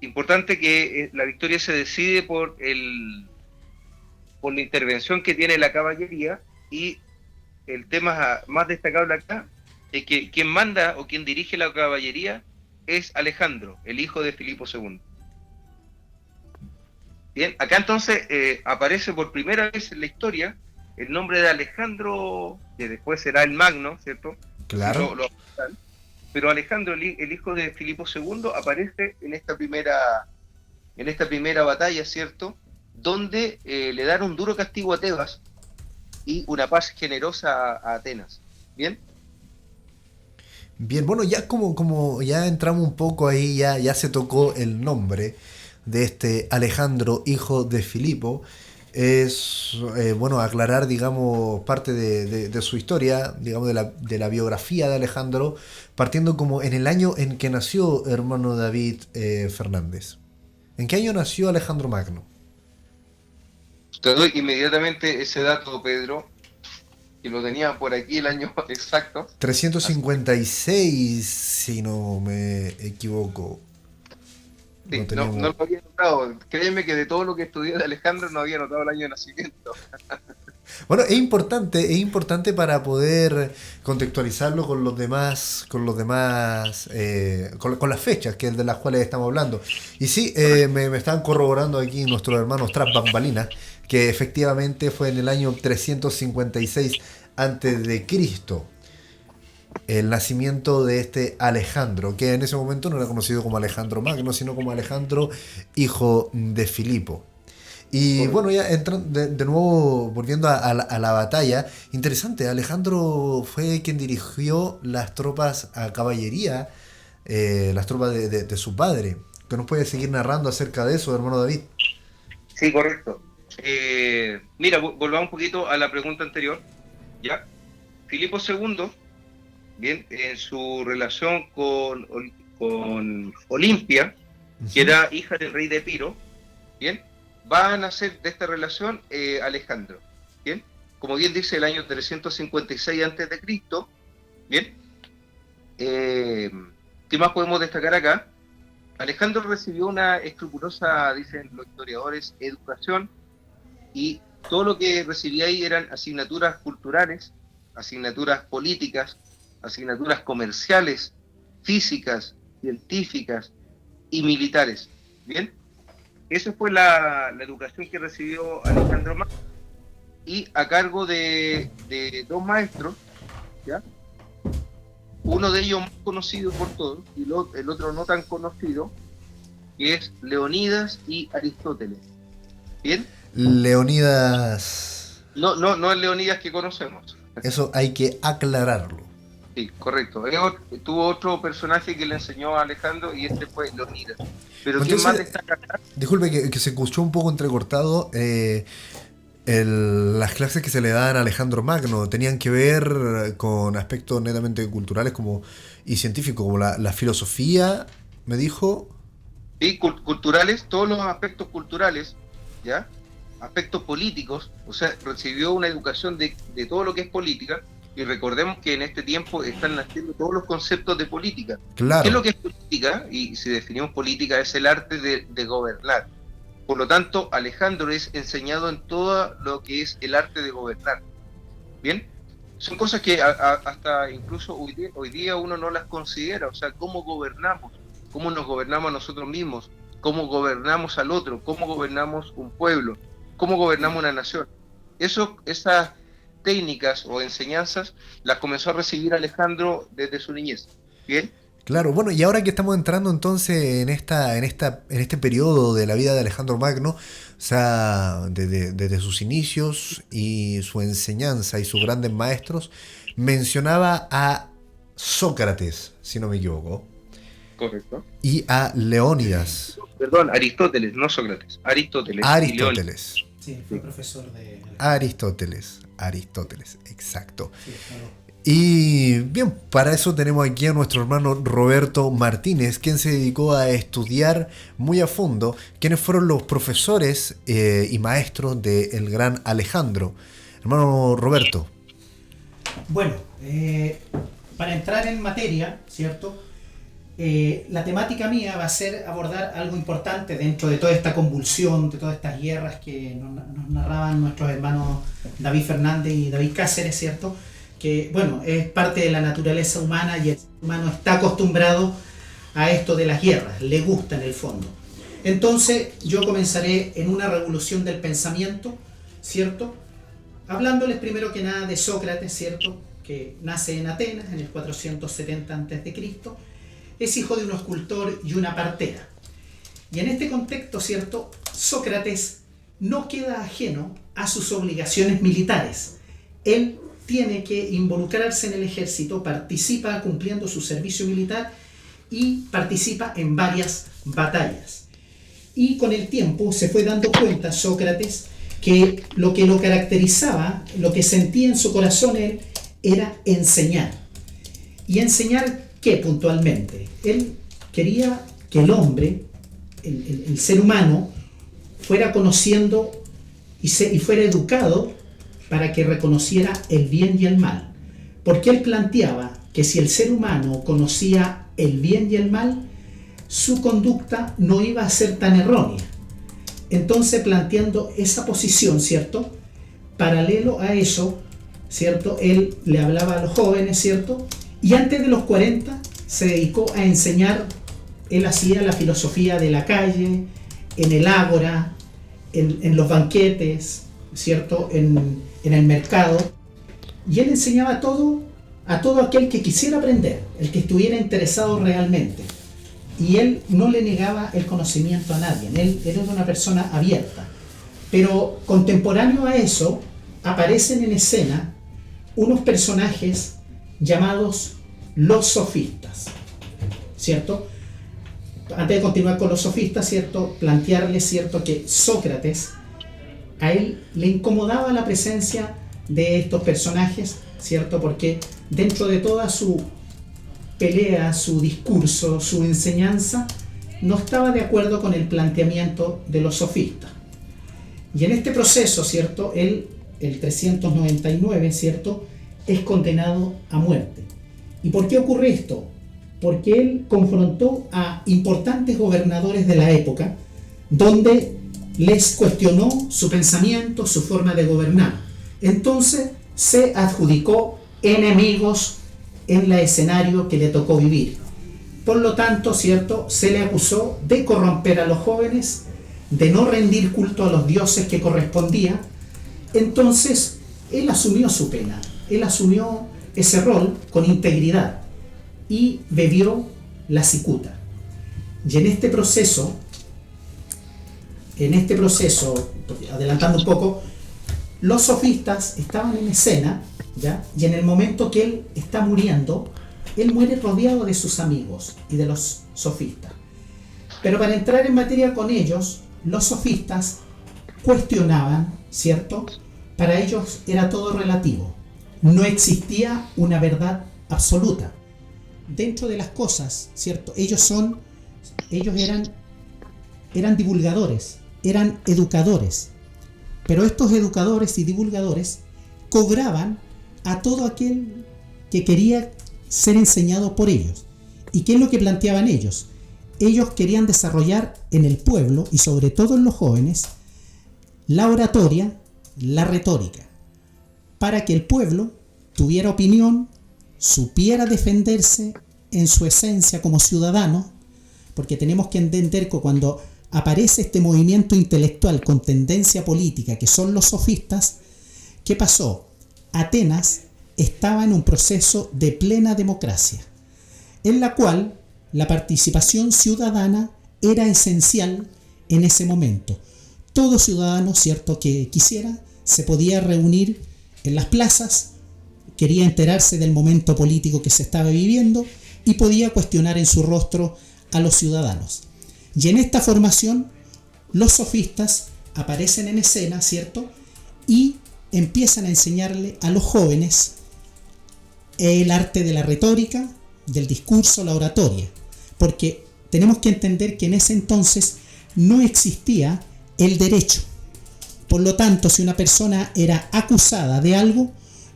Importante que la victoria se decide por la intervención que tiene la caballería, y el tema más destacable acá es que quien manda o quien dirige la caballería es Alejandro, el hijo de Filipo II. Bien, acá entonces aparece por primera vez en la historia el nombre de Alejandro, que después será el Magno, ¿cierto? Claro. Sí, pero Alejandro, el hijo de Filipo II, aparece en esta primera batalla, ¿cierto? Donde le dan un duro castigo a Tebas y una paz generosa a Atenas. ¿Bien? Bien, bueno, ya como ya entramos un poco ahí, ya se tocó el nombre de este Alejandro, hijo de Filipo. Es bueno aclarar, digamos, parte de su historia, digamos, de la biografía de Alejandro, partiendo como en el año en que nació hermano David Fernández. ¿En qué año nació Alejandro Magno? Te doy inmediatamente ese dato, Pedro, que lo tenía por aquí el año exacto. 356, si no me equivoco. Sí, tenemos... no lo había notado. Créeme que de todo lo que estudié de Alejandro no había notado el año de nacimiento. Bueno, es importante para poder contextualizarlo con con las fechas de las cuales estamos hablando. Y sí, me están corroborando aquí nuestros hermanos tras bambalinas que efectivamente fue en el año 356 antes de Cristo el nacimiento de este Alejandro, que en ese momento no era conocido como Alejandro Magno, sino como Alejandro, hijo de Filipo. Y bueno, ya entrando de nuevo, volviendo a la batalla, interesante, Alejandro fue quien dirigió las tropas a caballería, las tropas de su padre. ¿Que nos puede seguir narrando acerca de eso, hermano David? Sí, correcto. Mira, volvamos un poquito a la pregunta anterior. ¿Ya? Filipo II, bien, en su relación con Olimpia, que era hija del rey de Epiro, bien, va a nacer de esta relación Alejandro, bien, como bien dice el año 356 a.C., bien. ¿Qué más podemos destacar acá? Alejandro recibió una escrupulosa, dicen los historiadores, educación, y todo lo que recibía ahí eran asignaturas culturales, asignaturas políticas, asignaturas comerciales, físicas, científicas y militares. ¿Bien? Esa fue la educación que recibió Alejandro Magno, y a cargo de dos maestros, ¿ya? Uno de ellos más conocido por todos y el otro no tan conocido, que es Leonidas y Aristóteles. ¿Bien? Leonidas. No el Leonidas que conocemos. Eso hay que aclararlo. Sí, correcto. Tuvo otro personaje que le enseñó a Alejandro y este fue Leonidas. Pero entonces, ¿quién más destaca acá? Disculpe que se escuchó un poco entrecortado. Las clases que se le daban a Alejandro Magno tenían que ver con aspectos netamente culturales y científicos, como la filosofía, me dijo. Sí, culturales, todos los aspectos culturales, ¿ya? Aspectos políticos, o sea, recibió una educación de todo lo que es política, y recordemos que en este tiempo están naciendo todos los conceptos de política. Claro. ¿Qué es lo que es política? Y si definimos política, es el arte de gobernar. Por lo tanto, Alejandro es enseñado en todo lo que es el arte de gobernar. ¿Bien? Son cosas que hasta incluso hoy día uno no las considera. O sea, cómo gobernamos, cómo nos gobernamos a nosotros mismos, cómo gobernamos al otro, cómo gobernamos un pueblo, cómo gobernamos una nación. Esas técnicas o enseñanzas las comenzó a recibir Alejandro desde su niñez. ¿Bien? Claro, bueno, y ahora que estamos entrando entonces en este periodo de la vida de Alejandro Magno, o sea, desde sus inicios y su enseñanza y sus grandes maestros, mencionaba a Sócrates, si no me equivoco. Correcto. Y a Leónidas. Perdón, Aristóteles, no Sócrates. Aristóteles. Sí, fue profesor de Aristóteles, exacto. Sí, claro. Y bien, para eso tenemos aquí a nuestro hermano Roberto Martínez, quien se dedicó a estudiar muy a fondo quiénes fueron los profesores y maestros del gran Alejandro. Hermano Roberto. Bueno, para entrar en materia, ¿cierto? La temática mía va a ser abordar algo importante dentro de toda esta convulsión, de todas estas guerras que nos narraban nuestros hermanos David Fernández y David Cáceres, ¿cierto? Que, bueno, es parte de la naturaleza humana y el ser humano está acostumbrado a esto de las guerras, le gusta en el fondo. Entonces yo comenzaré en una revolución del pensamiento, ¿cierto? Hablándoles primero que nada de Sócrates, ¿cierto? Que nace en Atenas en el 470 a.C., es hijo de un escultor y una partera. Y en este contexto, ¿cierto? Sócrates no queda ajeno a sus obligaciones militares. Él tiene que involucrarse en el ejército, participa cumpliendo su servicio militar y participa en varias batallas. Y con el tiempo se fue dando cuenta Sócrates que lo caracterizaba, lo que sentía en su corazón él, era enseñar. ¿Y enseñar qué puntualmente? Él quería que el hombre, el ser humano, fuera conociendo y fuera educado para que reconociera el bien y el mal. Porque él planteaba que si el ser humano conocía el bien y el mal, su conducta no iba a ser tan errónea. Entonces, planteando esa posición, ¿cierto? Paralelo a eso, ¿cierto? Él le hablaba a los jóvenes, ¿cierto? Y antes de los 40 se dedicó a enseñar. Él hacía la filosofía de la calle, en el ágora, en los banquetes, ¿cierto? En el mercado. Y él enseñaba todo a todo aquel que quisiera aprender, el que estuviera interesado realmente. Y él no le negaba el conocimiento a nadie. Él era una persona abierta. Pero contemporáneo a eso, aparecen en escena unos personajes llamados los sofistas, ¿cierto? Antes de continuar con los sofistas, ¿cierto? Plantearles, ¿cierto?, que Sócrates, a él le incomodaba la presencia de estos personajes, ¿cierto? Porque dentro de toda su pelea, su discurso, su enseñanza, no estaba de acuerdo con el planteamiento de los sofistas. Y en este proceso, ¿cierto?, él, el 399, ¿cierto?, es condenado a muerte. ¿Y por qué ocurre esto? Porque él confrontó a importantes gobernadores de la época, donde les cuestionó su pensamiento, su forma de gobernar. Entonces se adjudicó enemigos en el escenario que le tocó vivir. Por lo tanto, ¿cierto?, se le acusó de corromper a los jóvenes, de no rendir culto a los dioses que correspondía. Entonces, él asumió su pena, él asumió ese rol con integridad y bebió la cicuta. Y en este proceso, adelantando un poco, los sofistas estaban en escena, ¿ya? Y en el momento que él está muriendo, él muere rodeado de sus amigos y de los sofistas. Pero para entrar en materia con ellos, los sofistas cuestionaban, ¿cierto? Para ellos era todo relativo. No existía una verdad absoluta. Dentro de las cosas, ¿cierto? Ellos eran divulgadores, eran educadores. Pero estos educadores y divulgadores cobraban a todo aquel que quería ser enseñado por ellos. ¿Y qué es lo que planteaban ellos? Ellos querían desarrollar en el pueblo, y sobre todo en los jóvenes, la oratoria, la retórica, para que el pueblo tuviera opinión, supiera defenderse en su esencia como ciudadano, porque tenemos que entender que cuando aparece este movimiento intelectual con tendencia política, que son los sofistas, ¿qué pasó? Atenas estaba en un proceso de plena democracia, en la cual la participación ciudadana era esencial en ese momento. Todo ciudadano, ¿cierto?, que quisiera, se podía reunir en las plazas, quería enterarse del momento político que se estaba viviendo y podía cuestionar en su rostro a los ciudadanos. Y en esta formación, los sofistas aparecen en escena, ¿cierto?, y empiezan a enseñarle a los jóvenes el arte de la retórica, del discurso, la oratoria, porque tenemos que entender que en ese entonces no existía el derecho. Por lo tanto, si una persona era acusada de algo,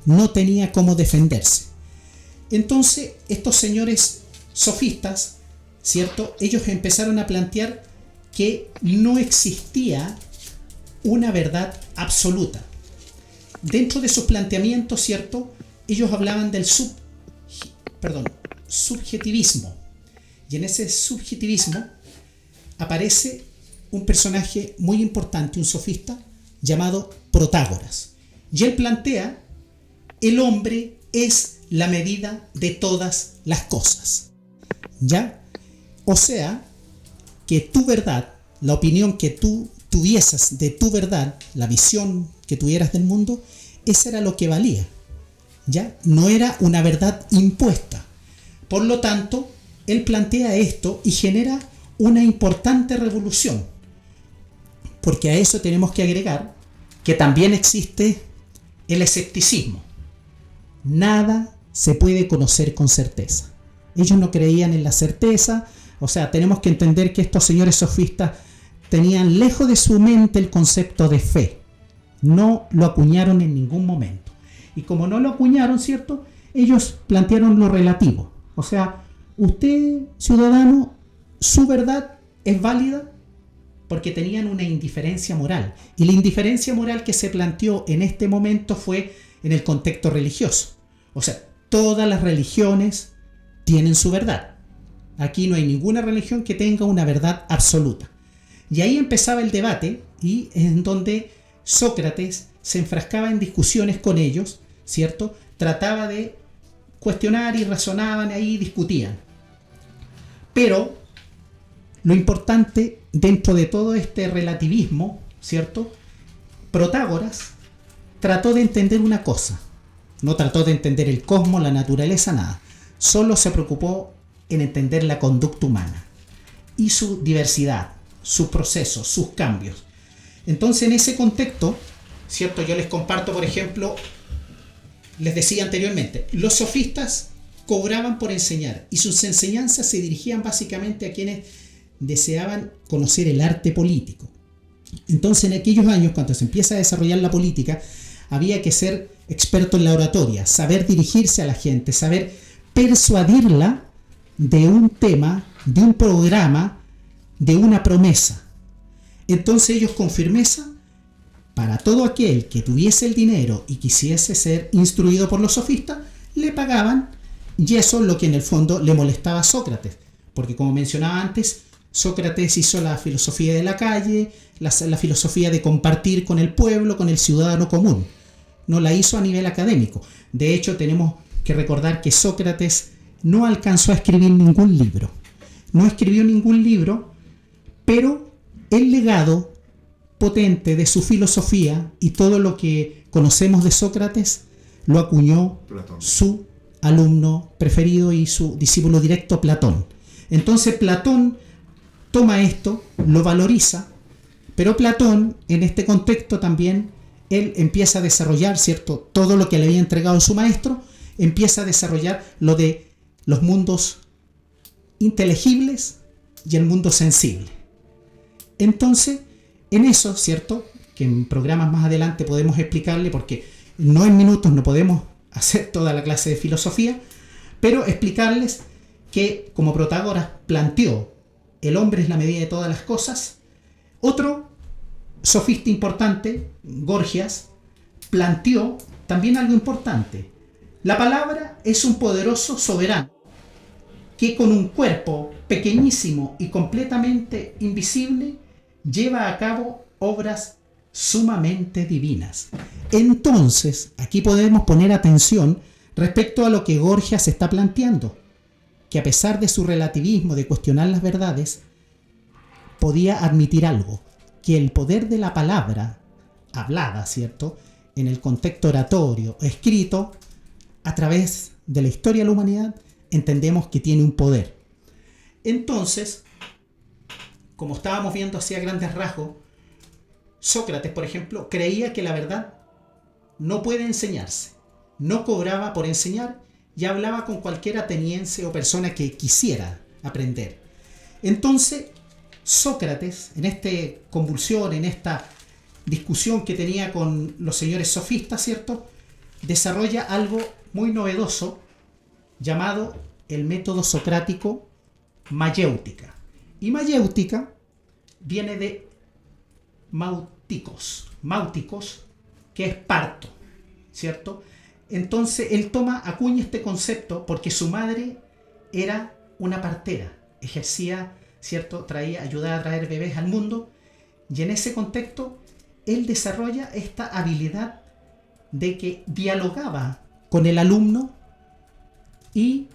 no tenía cómo defenderse. Entonces, estos señores sofistas, ¿cierto?, ellos empezaron a plantear que no existía una verdad absoluta. Dentro de sus planteamientos, ¿cierto?, ellos hablaban del subjetivismo. Y en ese subjetivismo aparece un personaje muy importante, un sofista llamado Protágoras. Y él plantea: el hombre es la medida de todas las cosas. ¿Ya? O sea, que tu verdad, la opinión que tú tuvieses de tu verdad, la visión que tuvieras del mundo, eso era lo que valía. ¿Ya? No era una verdad impuesta. Por lo tanto, él plantea esto y genera una importante revolución. Porque a eso tenemos que agregar que también existe el escepticismo. Nada se puede conocer con certeza. Ellos no creían en la certeza. O sea, tenemos que entender que estos señores sofistas tenían lejos de su mente el concepto de fe. No lo acuñaron en ningún momento. Y como no lo acuñaron, ¿cierto?, ellos plantearon lo relativo. O sea, usted, ciudadano, su verdad es válida porque tenían una indiferencia moral. Y la indiferencia moral que se planteó en este momento fue en el contexto religioso. O sea, todas las religiones tienen su verdad. Aquí no hay ninguna religión que tenga una verdad absoluta. Y ahí empezaba el debate, y en donde Sócrates se enfrascaba en discusiones con ellos, ¿cierto? Trataba de cuestionar y razonaban ahí, discutían. Pero lo importante dentro de todo este relativismo, ¿cierto? Protágoras trató de entender una cosa. No trató de entender el cosmos, la naturaleza, nada. Solo se preocupó en entender la conducta humana y su diversidad, sus procesos, sus cambios. Entonces, en ese contexto, ¿cierto?, yo les comparto, por ejemplo, les decía anteriormente, los sofistas cobraban por enseñar y sus enseñanzas se dirigían básicamente a quienes deseaban conocer el arte político. Entonces, en aquellos años, cuando se empieza a desarrollar la política, había que ser experto en la oratoria, saber dirigirse a la gente, saber persuadirla de un tema, de un programa, de una promesa. Entonces ellos, con firmeza, para todo aquel que tuviese el dinero y quisiese ser instruido por los sofistas, le pagaban, y eso es lo que en el fondo le molestaba a Sócrates, porque, como mencionaba antes, Sócrates hizo la filosofía de la calle, la filosofía de compartir con el pueblo, con el ciudadano común. No la hizo a nivel académico. De hecho, tenemos que recordar que Sócrates no alcanzó a escribir ningún libro. No escribió ningún libro, pero el legado potente de su filosofía y todo lo que conocemos de Sócrates lo acuñó Platón, su alumno preferido y su discípulo directo, Platón. Entonces Platón toma esto, lo valoriza, pero Platón, en este contexto también, él empieza a desarrollar, ¿cierto?, todo lo que le había entregado su maestro, empieza a desarrollar lo de los mundos inteligibles y el mundo sensible. Entonces, en eso, ¿cierto?, que en programas más adelante podemos explicarle, porque no en minutos no podemos hacer toda la clase de filosofía, pero explicarles que, como Protágoras planteó, el hombre es la medida de todas las cosas. Otro sofista importante, Gorgias, planteó también algo importante. La palabra es un poderoso soberano que, con un cuerpo pequeñísimo y completamente invisible, lleva a cabo obras sumamente divinas. Entonces, aquí podemos poner atención respecto a lo que Gorgias está planteando, que a pesar de su relativismo, de cuestionar las verdades, podía admitir algo, que el poder de la palabra hablada, ¿cierto?, en el contexto oratorio, escrito, a través de la historia de la humanidad, entendemos que tiene un poder. Entonces, como estábamos viendo así a grandes rasgos, Sócrates, por ejemplo, creía que la verdad no puede enseñarse. No cobraba por enseñar y hablaba con cualquier ateniense o persona que quisiera aprender. Entonces, Sócrates, en esta convulsión, en esta discusión que tenía con los señores sofistas, ¿cierto?, desarrolla algo muy novedoso llamado el método socrático mayéutica. Y mayéutica viene de máuticos, que es parto, ¿cierto? Entonces él acuña este concepto porque su madre era una partera, ejercía, ¿cierto?, ayudaba a traer bebés al mundo, Y en ese contexto, él desarrolla esta habilidad de que dialogaba con el alumno. Y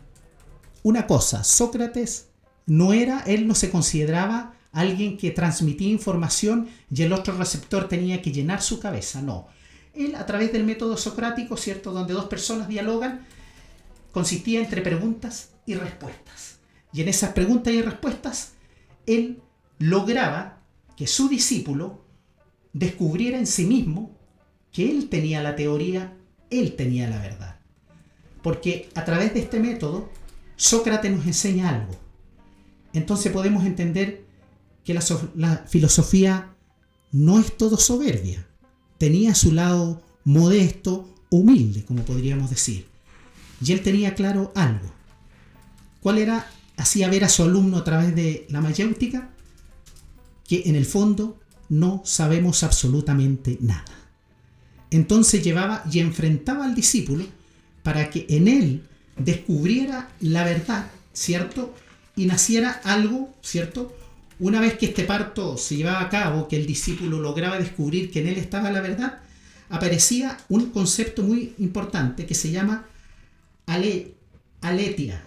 una cosa, Sócrates él no se consideraba alguien que transmitía información y el otro receptor tenía que llenar su cabeza, no. Él, a través del método socrático, ¿cierto?, donde dos personas dialogan, consistía entre preguntas y respuestas. Y en esas preguntas y respuestas, él lograba que su discípulo descubriera en sí mismo que él tenía la teoría, él tenía la verdad. Porque a través de este método, Sócrates nos enseña algo. Entonces podemos entender que la filosofía no es todo soberbia. Tenía su lado modesto, humilde, como podríamos decir. Y él tenía claro algo. ¿Cuál era? Hacía ver a su alumno a través de la mayéutica que en el fondo no sabemos absolutamente nada. Entonces llevaba y enfrentaba al discípulo para que en él descubriera la verdad, ¿cierto? Y naciera algo, ¿cierto? Una vez que este parto se llevaba a cabo, que el discípulo lograba descubrir que en él estaba la verdad, aparecía un concepto muy importante que se llama aletia.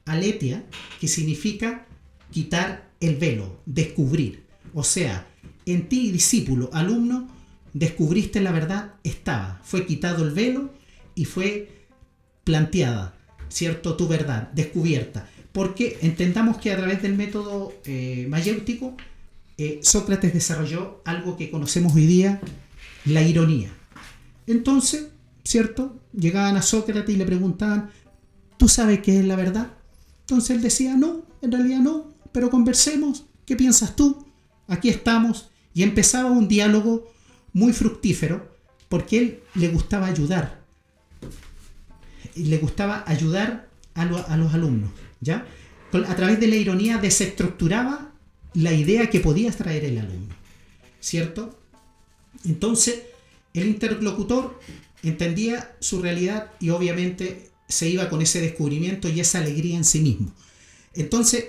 Aletia, que significa quitar el velo, descubrir. O sea, en ti, discípulo, alumno, descubriste la verdad, fue quitado el velo y fue planteada, ¿cierto?, tu verdad, descubierta. Porque entendamos que a través del método mayéutico, Sócrates desarrolló algo que conocemos hoy día, la ironía. Entonces, ¿cierto?, llegaban a Sócrates y le preguntaban, ¿tú sabes qué es la verdad? Entonces él decía, no, en realidad no, pero conversemos, ¿qué piensas tú? Aquí estamos. Y empezaba un diálogo muy fructífero, porque él le gustaba ayudar. Y le gustaba ayudar a los alumnos, ¿ya? A través de la ironía desestructuraba la idea que podía traer el alumno, ¿cierto? Entonces, el interlocutor entendía su realidad y obviamente se iba con ese descubrimiento y esa alegría en sí mismo. Entonces,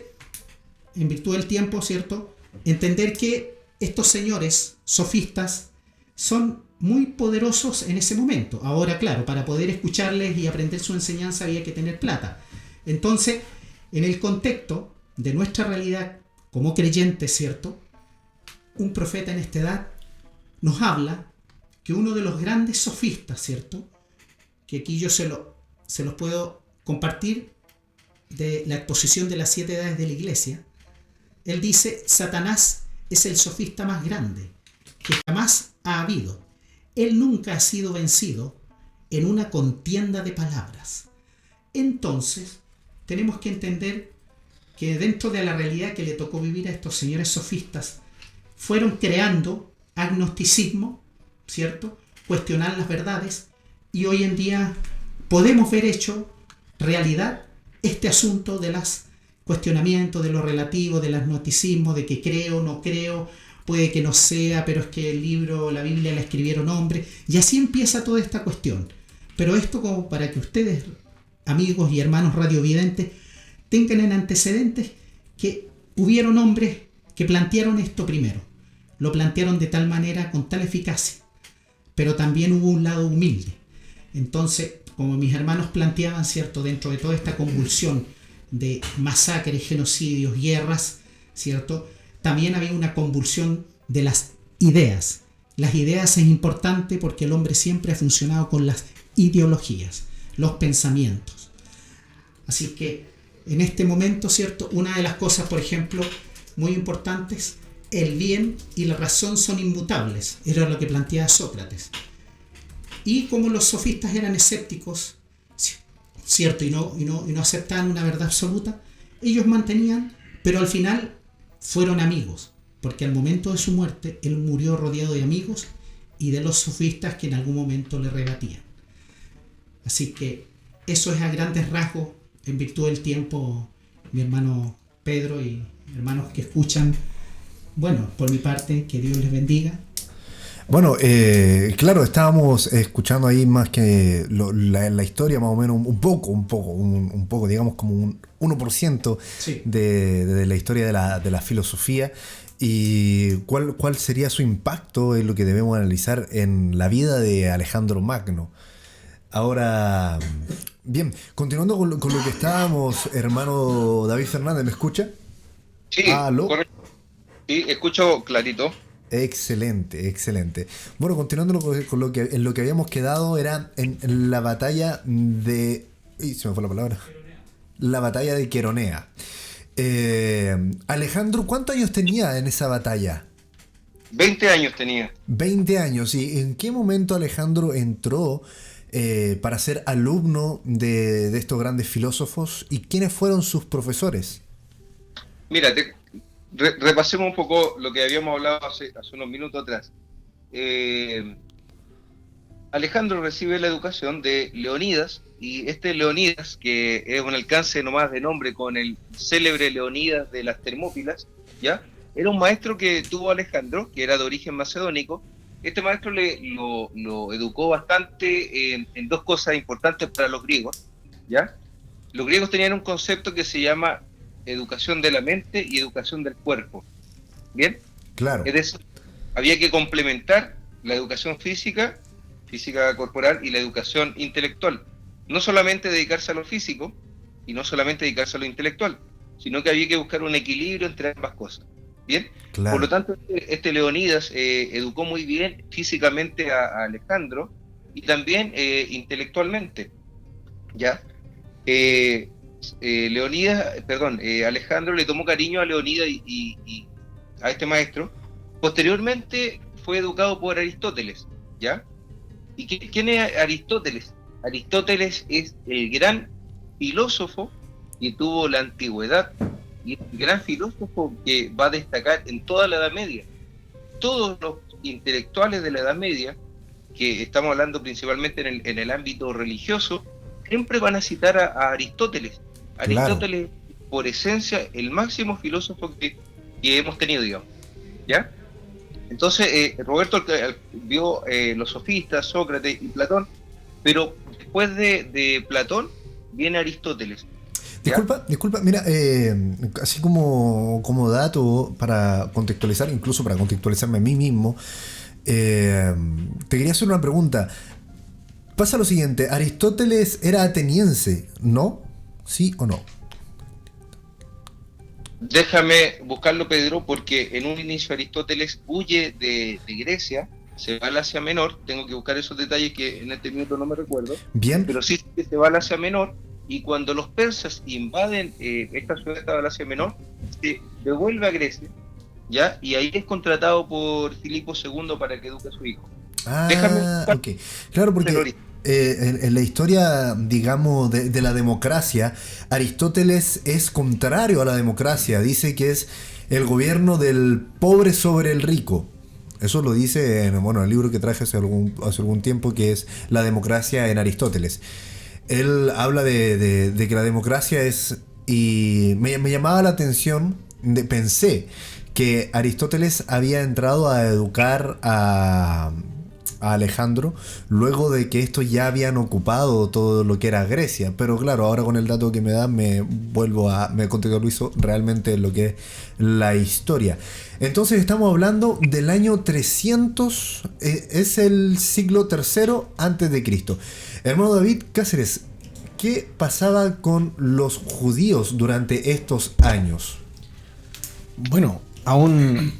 en virtud del tiempo, ¿cierto?, entender que estos señores sofistas son muy poderosos en ese momento. Ahora, claro, para poder escucharles y aprender su enseñanza había que tener plata. Entonces, en el contexto de nuestra realidad como creyentes, ¿cierto?, un profeta en esta edad nos habla que uno de los grandes sofistas, ¿cierto?, que aquí yo se los puedo compartir de la exposición de las 7 edades de la iglesia. Él dice, Satanás es el sofista más grande que jamás ha habido. Él nunca ha sido vencido en una contienda de palabras. Entonces, tenemos que entender que dentro de la realidad que le tocó vivir a estos señores sofistas, fueron creando agnosticismo, ¿cierto?, cuestionar las verdades, y hoy en día podemos ver hecho realidad este asunto de los cuestionamientos, de lo relativo, del agnosticismo, de que creo, no creo, puede que no sea, pero es que el libro, la Biblia la escribieron hombres, y así empieza toda esta cuestión. Pero esto como para que ustedes, amigos y hermanos radiovidentes, tengan en antecedentes que hubieron hombres que plantearon esto primero. Lo plantearon de tal manera, con tal eficacia, pero también hubo un lado humilde. Entonces, como mis hermanos planteaban, ¿cierto?, dentro de toda esta convulsión de masacres, genocidios, guerras, ¿cierto?, también había una convulsión de las ideas. Las ideas es importante porque el hombre siempre ha funcionado con las ideologías, los pensamientos. Así que en este momento, ¿cierto?, una de las cosas, por ejemplo, muy importantes, el bien y la razón son inmutables, era lo que planteaba Sócrates. Y como los sofistas eran escépticos, ¿cierto?, y no aceptaban una verdad absoluta, ellos mantenían, pero al final fueron amigos, porque al momento de su muerte, él murió rodeado de amigos y de los sofistas que en algún momento le rebatían. Así que eso es a grandes rasgos, en virtud del tiempo, mi hermano Pedro y hermanos que escuchan. Bueno, por mi parte, que Dios les bendiga. Bueno, claro, estábamos escuchando ahí más que la historia, más o menos un poco, digamos como un 1% Sí. de la historia de la filosofía. ¿Y cuál sería su impacto en lo que debemos analizar en la vida de Alejandro Magno? Ahora, bien, continuando con lo que estábamos, hermano David Fernández, ¿me escucha? Sí, ¿Aló? correcto. Sí, escucho clarito. Excelente, excelente. Bueno, continuando con lo que en lo que habíamos quedado era en la batalla de... se me fue la palabra. La batalla de Queronea. Alejandro, ¿cuántos años tenía en esa batalla? 20 años tenía. 20 años. ¿Y en qué momento Alejandro entró para ser alumno de estos grandes filósofos? ¿Y quiénes fueron sus profesores? Mira, repasemos un poco lo que habíamos hablado hace unos minutos atrás. Alejandro recibe la educación de Leonidas, y este Leonidas, que es un alcance nomás de nombre con el célebre Leonidas de las Termópilas, ¿ya? Era un maestro que tuvo Alejandro, que era de origen macedónico. Este maestro lo educó bastante en dos cosas importantes para los griegos, ¿ya? Los griegos tenían un concepto que se llama educación de la mente y educación del cuerpo, ¿bien? Claro. Es decir, había que complementar la educación física corporal, y la educación intelectual. No solamente dedicarse a lo físico y no solamente dedicarse a lo intelectual, sino que había que buscar un equilibrio entre ambas cosas. ¿Bien? Claro. Por lo tanto, este Leonidas educó muy bien físicamente a Alejandro, y también intelectualmente. ¿Ya? Alejandro le tomó cariño a Leonidas y a este maestro. Posteriormente fue educado por Aristóteles, ¿ya? ¿Y quién es Aristóteles? Aristóteles es el gran filósofo que tuvo la antigüedad, y el gran filósofo que va a destacar en toda la Edad Media. Todos los intelectuales de la Edad Media, que estamos hablando principalmente en el ámbito religioso, siempre van a citar a Aristóteles. Aristóteles, claro, por esencia, el máximo filósofo que hemos tenido, digamos. ¿Ya? Entonces, Roberto vio los sofistas, Sócrates y Platón, pero después de Platón viene Aristóteles. ¿Ya? Disculpa, mira, así como dato para contextualizar, incluso para contextualizarme a mí mismo, te quería hacer una pregunta. Pasa lo siguiente, Aristóteles era ateniense, ¿no? ¿Sí o no? Déjame buscarlo, Pedro, porque en un inicio Aristóteles huye de Grecia, se va al Asia Menor. Tengo que buscar esos detalles que en este minuto no me recuerdo. Bien. Pero sí se va al Asia Menor, y cuando los persas invaden esta ciudad del Asia Menor, se devuelve a Grecia, ¿ya? Y ahí es contratado por Filipo II para que eduque a su hijo. Ok. Claro, porque en la historia, digamos, de la democracia, Aristóteles es contrario a la democracia. Dice que es el gobierno del pobre sobre el rico. Eso lo dice en el libro que traje hace algún tiempo, que es La democracia en Aristóteles. Él habla de que la democracia es... Y me llamaba la atención, pensé que Aristóteles había entrado a educar a Alejandro luego de que estos ya habían ocupado todo lo que era Grecia. Pero claro, ahora con el dato que me da me contextualizo realmente lo que es la historia. Entonces estamos hablando del año 300, es el siglo III antes de Cristo. Hermano David Cáceres, ¿qué pasaba con los judíos durante estos años? Bueno, aún,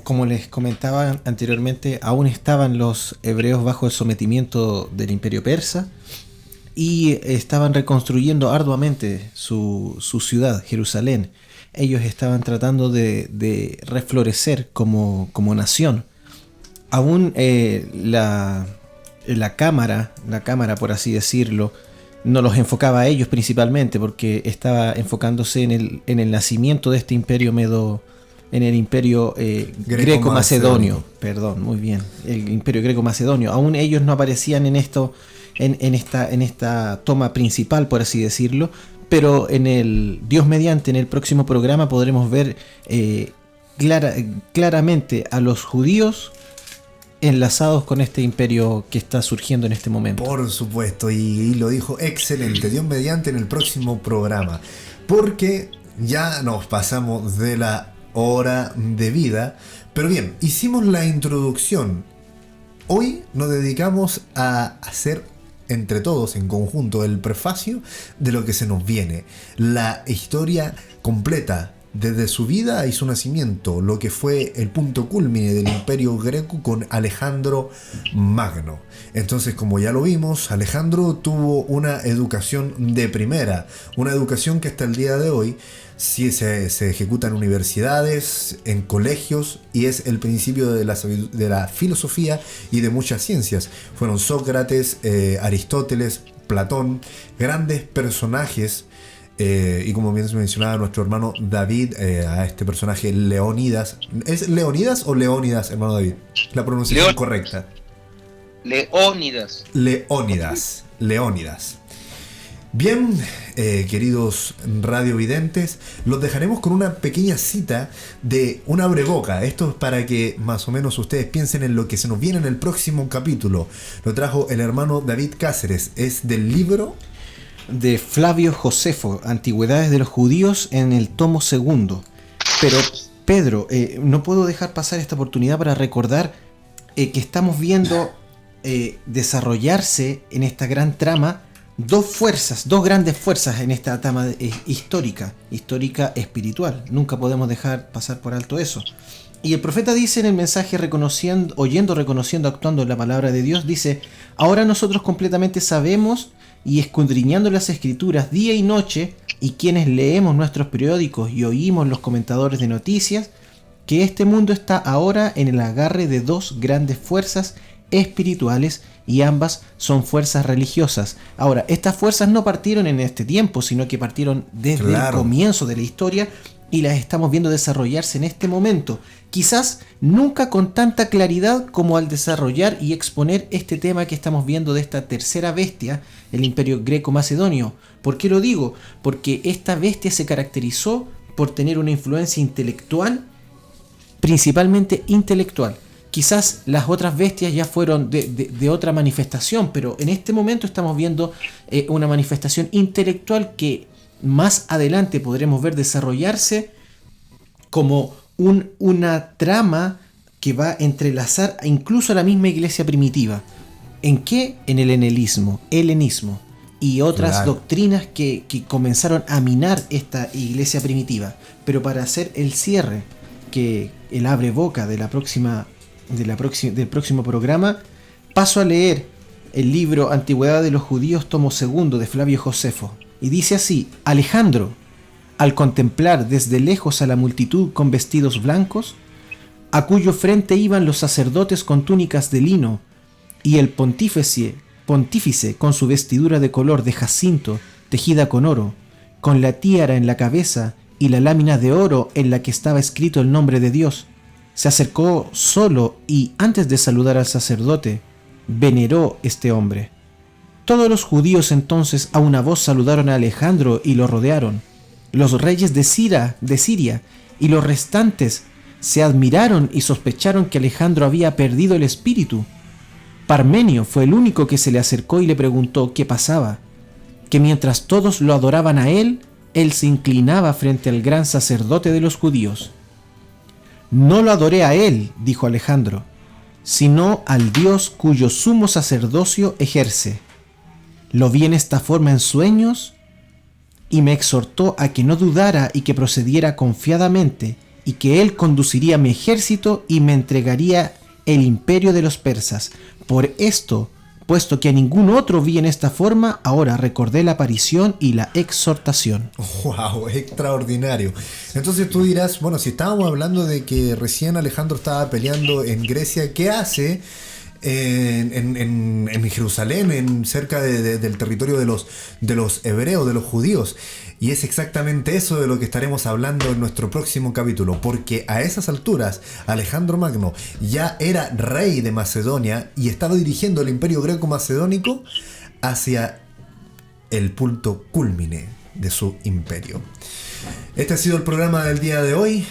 como les comentaba anteriormente, aún estaban los hebreos bajo el sometimiento del Imperio Persa, y estaban reconstruyendo arduamente su ciudad, Jerusalén. Ellos estaban tratando de reflorecer como nación. Aún la cámara, por así decirlo, no los enfocaba a ellos principalmente, porque estaba enfocándose en el nacimiento de este imperio en el imperio greco-macedonio. Perdón, muy bien, el imperio greco-macedonio. Aún ellos no aparecían en esta toma principal, por así decirlo, pero Dios mediante, en el próximo programa podremos ver claramente a los judíos enlazados con este imperio que está surgiendo en este momento. Por supuesto, y lo dijo excelente, Dios mediante, en el próximo programa, porque ya nos pasamos de la hora de vida. Pero bien, hicimos la introducción. Hoy nos dedicamos a hacer entre todos, en conjunto, el prefacio de lo que se nos viene. La historia completa, desde su vida y su nacimiento, lo que fue el punto culmine del Imperio Greco con Alejandro Magno. Entonces, como ya lo vimos, Alejandro tuvo una educación de primera, una educación que hasta el día de hoy sí se ejecuta en universidades, en colegios, y es el principio de la filosofía y de muchas ciencias. Fueron Sócrates, Aristóteles, Platón, grandes personajes. Y como bien mencionaba nuestro hermano David, a este personaje Leónidas. ¿Es Leónidas o Leónidas, hermano David? La pronunciación correcta. Leónidas. Leónidas. Bien, queridos radiovidentes, los dejaremos con una pequeña cita de un abreboca. Esto es para que más o menos ustedes piensen en lo que se nos viene en el próximo capítulo. Lo trajo el hermano David Cáceres. Es del libro de Flavio Josefo, Antigüedades de los Judíos, en el tomo 2. Pero, Pedro, no puedo dejar pasar esta oportunidad para recordar que estamos viendo desarrollarse en esta gran trama dos grandes fuerzas en esta trama histórica espiritual. Nunca podemos dejar pasar por alto eso. Y el profeta dice en el mensaje, oyendo, reconociendo, actuando en la palabra de Dios, dice: ahora nosotros completamente sabemos, y escudriñando las escrituras día y noche, y quienes leemos nuestros periódicos y oímos los comentadores de noticias, que este mundo está ahora en el agarre de dos grandes fuerzas espirituales, y ambas son fuerzas religiosas. Ahora, estas fuerzas no partieron en este tiempo, sino que partieron desde el comienzo de la historia, y las estamos viendo desarrollarse en este momento. Quizás nunca con tanta claridad como al desarrollar y exponer este tema que estamos viendo de esta tercera bestia, el Imperio Greco-Macedonio. ¿Por qué lo digo? Porque esta bestia se caracterizó por tener una influencia intelectual, principalmente intelectual. Quizás las otras bestias ya fueron de otra manifestación, pero en este momento estamos viendo una manifestación intelectual que más adelante podremos ver desarrollarse como una trama que va a entrelazar incluso a la misma iglesia primitiva. ¿En qué? En el helenismo y otras doctrinas que comenzaron a minar esta iglesia primitiva. Pero para hacer el cierre, que el abre boca del próximo programa, paso a leer el libro Antigüedad de los Judíos, tomo 2, de Flavio Josefo. Y dice así: Alejandro, al contemplar desde lejos a la multitud con vestidos blancos, a cuyo frente iban los sacerdotes con túnicas de lino, y el pontífice con su vestidura de color de jacinto tejida con oro, con la tiara en la cabeza y la lámina de oro en la que estaba escrito el nombre de Dios, se acercó solo y, antes de saludar al sacerdote, veneró este hombre. Todos los judíos entonces a una voz saludaron a Alejandro y lo rodearon. Los reyes de Siria y los restantes se admiraron y sospecharon que Alejandro había perdido el espíritu. Parmenio fue el único que se le acercó y le preguntó qué pasaba, que mientras todos lo adoraban a él se inclinaba frente al gran sacerdote de los judíos. No lo adoré a él, dijo Alejandro, sino al Dios cuyo sumo sacerdocio ejerce. Lo vi en esta forma en sueños y me exhortó a que no dudara y que procediera confiadamente, y que él conduciría mi ejército y me entregaría el imperio de los persas. Por esto, puesto que a ningún otro vi en esta forma, ahora recordé la aparición y la exhortación. ¡Wow! Extraordinario. Entonces tú dirás, bueno, si estábamos hablando de que recién Alejandro estaba peleando en Grecia, ¿qué hace en Jerusalén, cerca del territorio de los hebreos, de los judíos? Y es exactamente eso de lo que estaremos hablando en nuestro próximo capítulo, porque a esas alturas Alejandro Magno ya era rey de Macedonia y estaba dirigiendo el imperio greco-macedónico hacia el punto culmine de su imperio. Este ha sido el programa del día de hoy.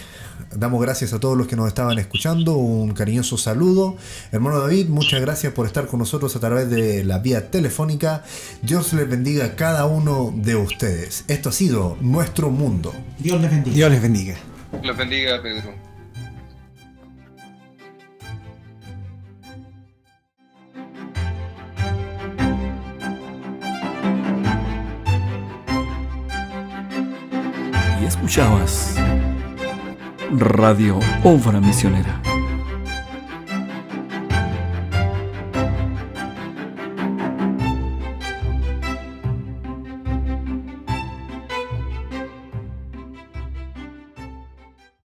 Damos gracias a todos los que nos estaban escuchando. Un cariñoso saludo. Hermano David, muchas gracias por estar con nosotros a través de la vía telefónica. Dios les bendiga a cada uno de ustedes. Esto ha sido Nuestro Mundo. Dios les bendiga. Dios les bendiga. Los bendiga, Pedro. Y escuchabas Radio Obra Misionera.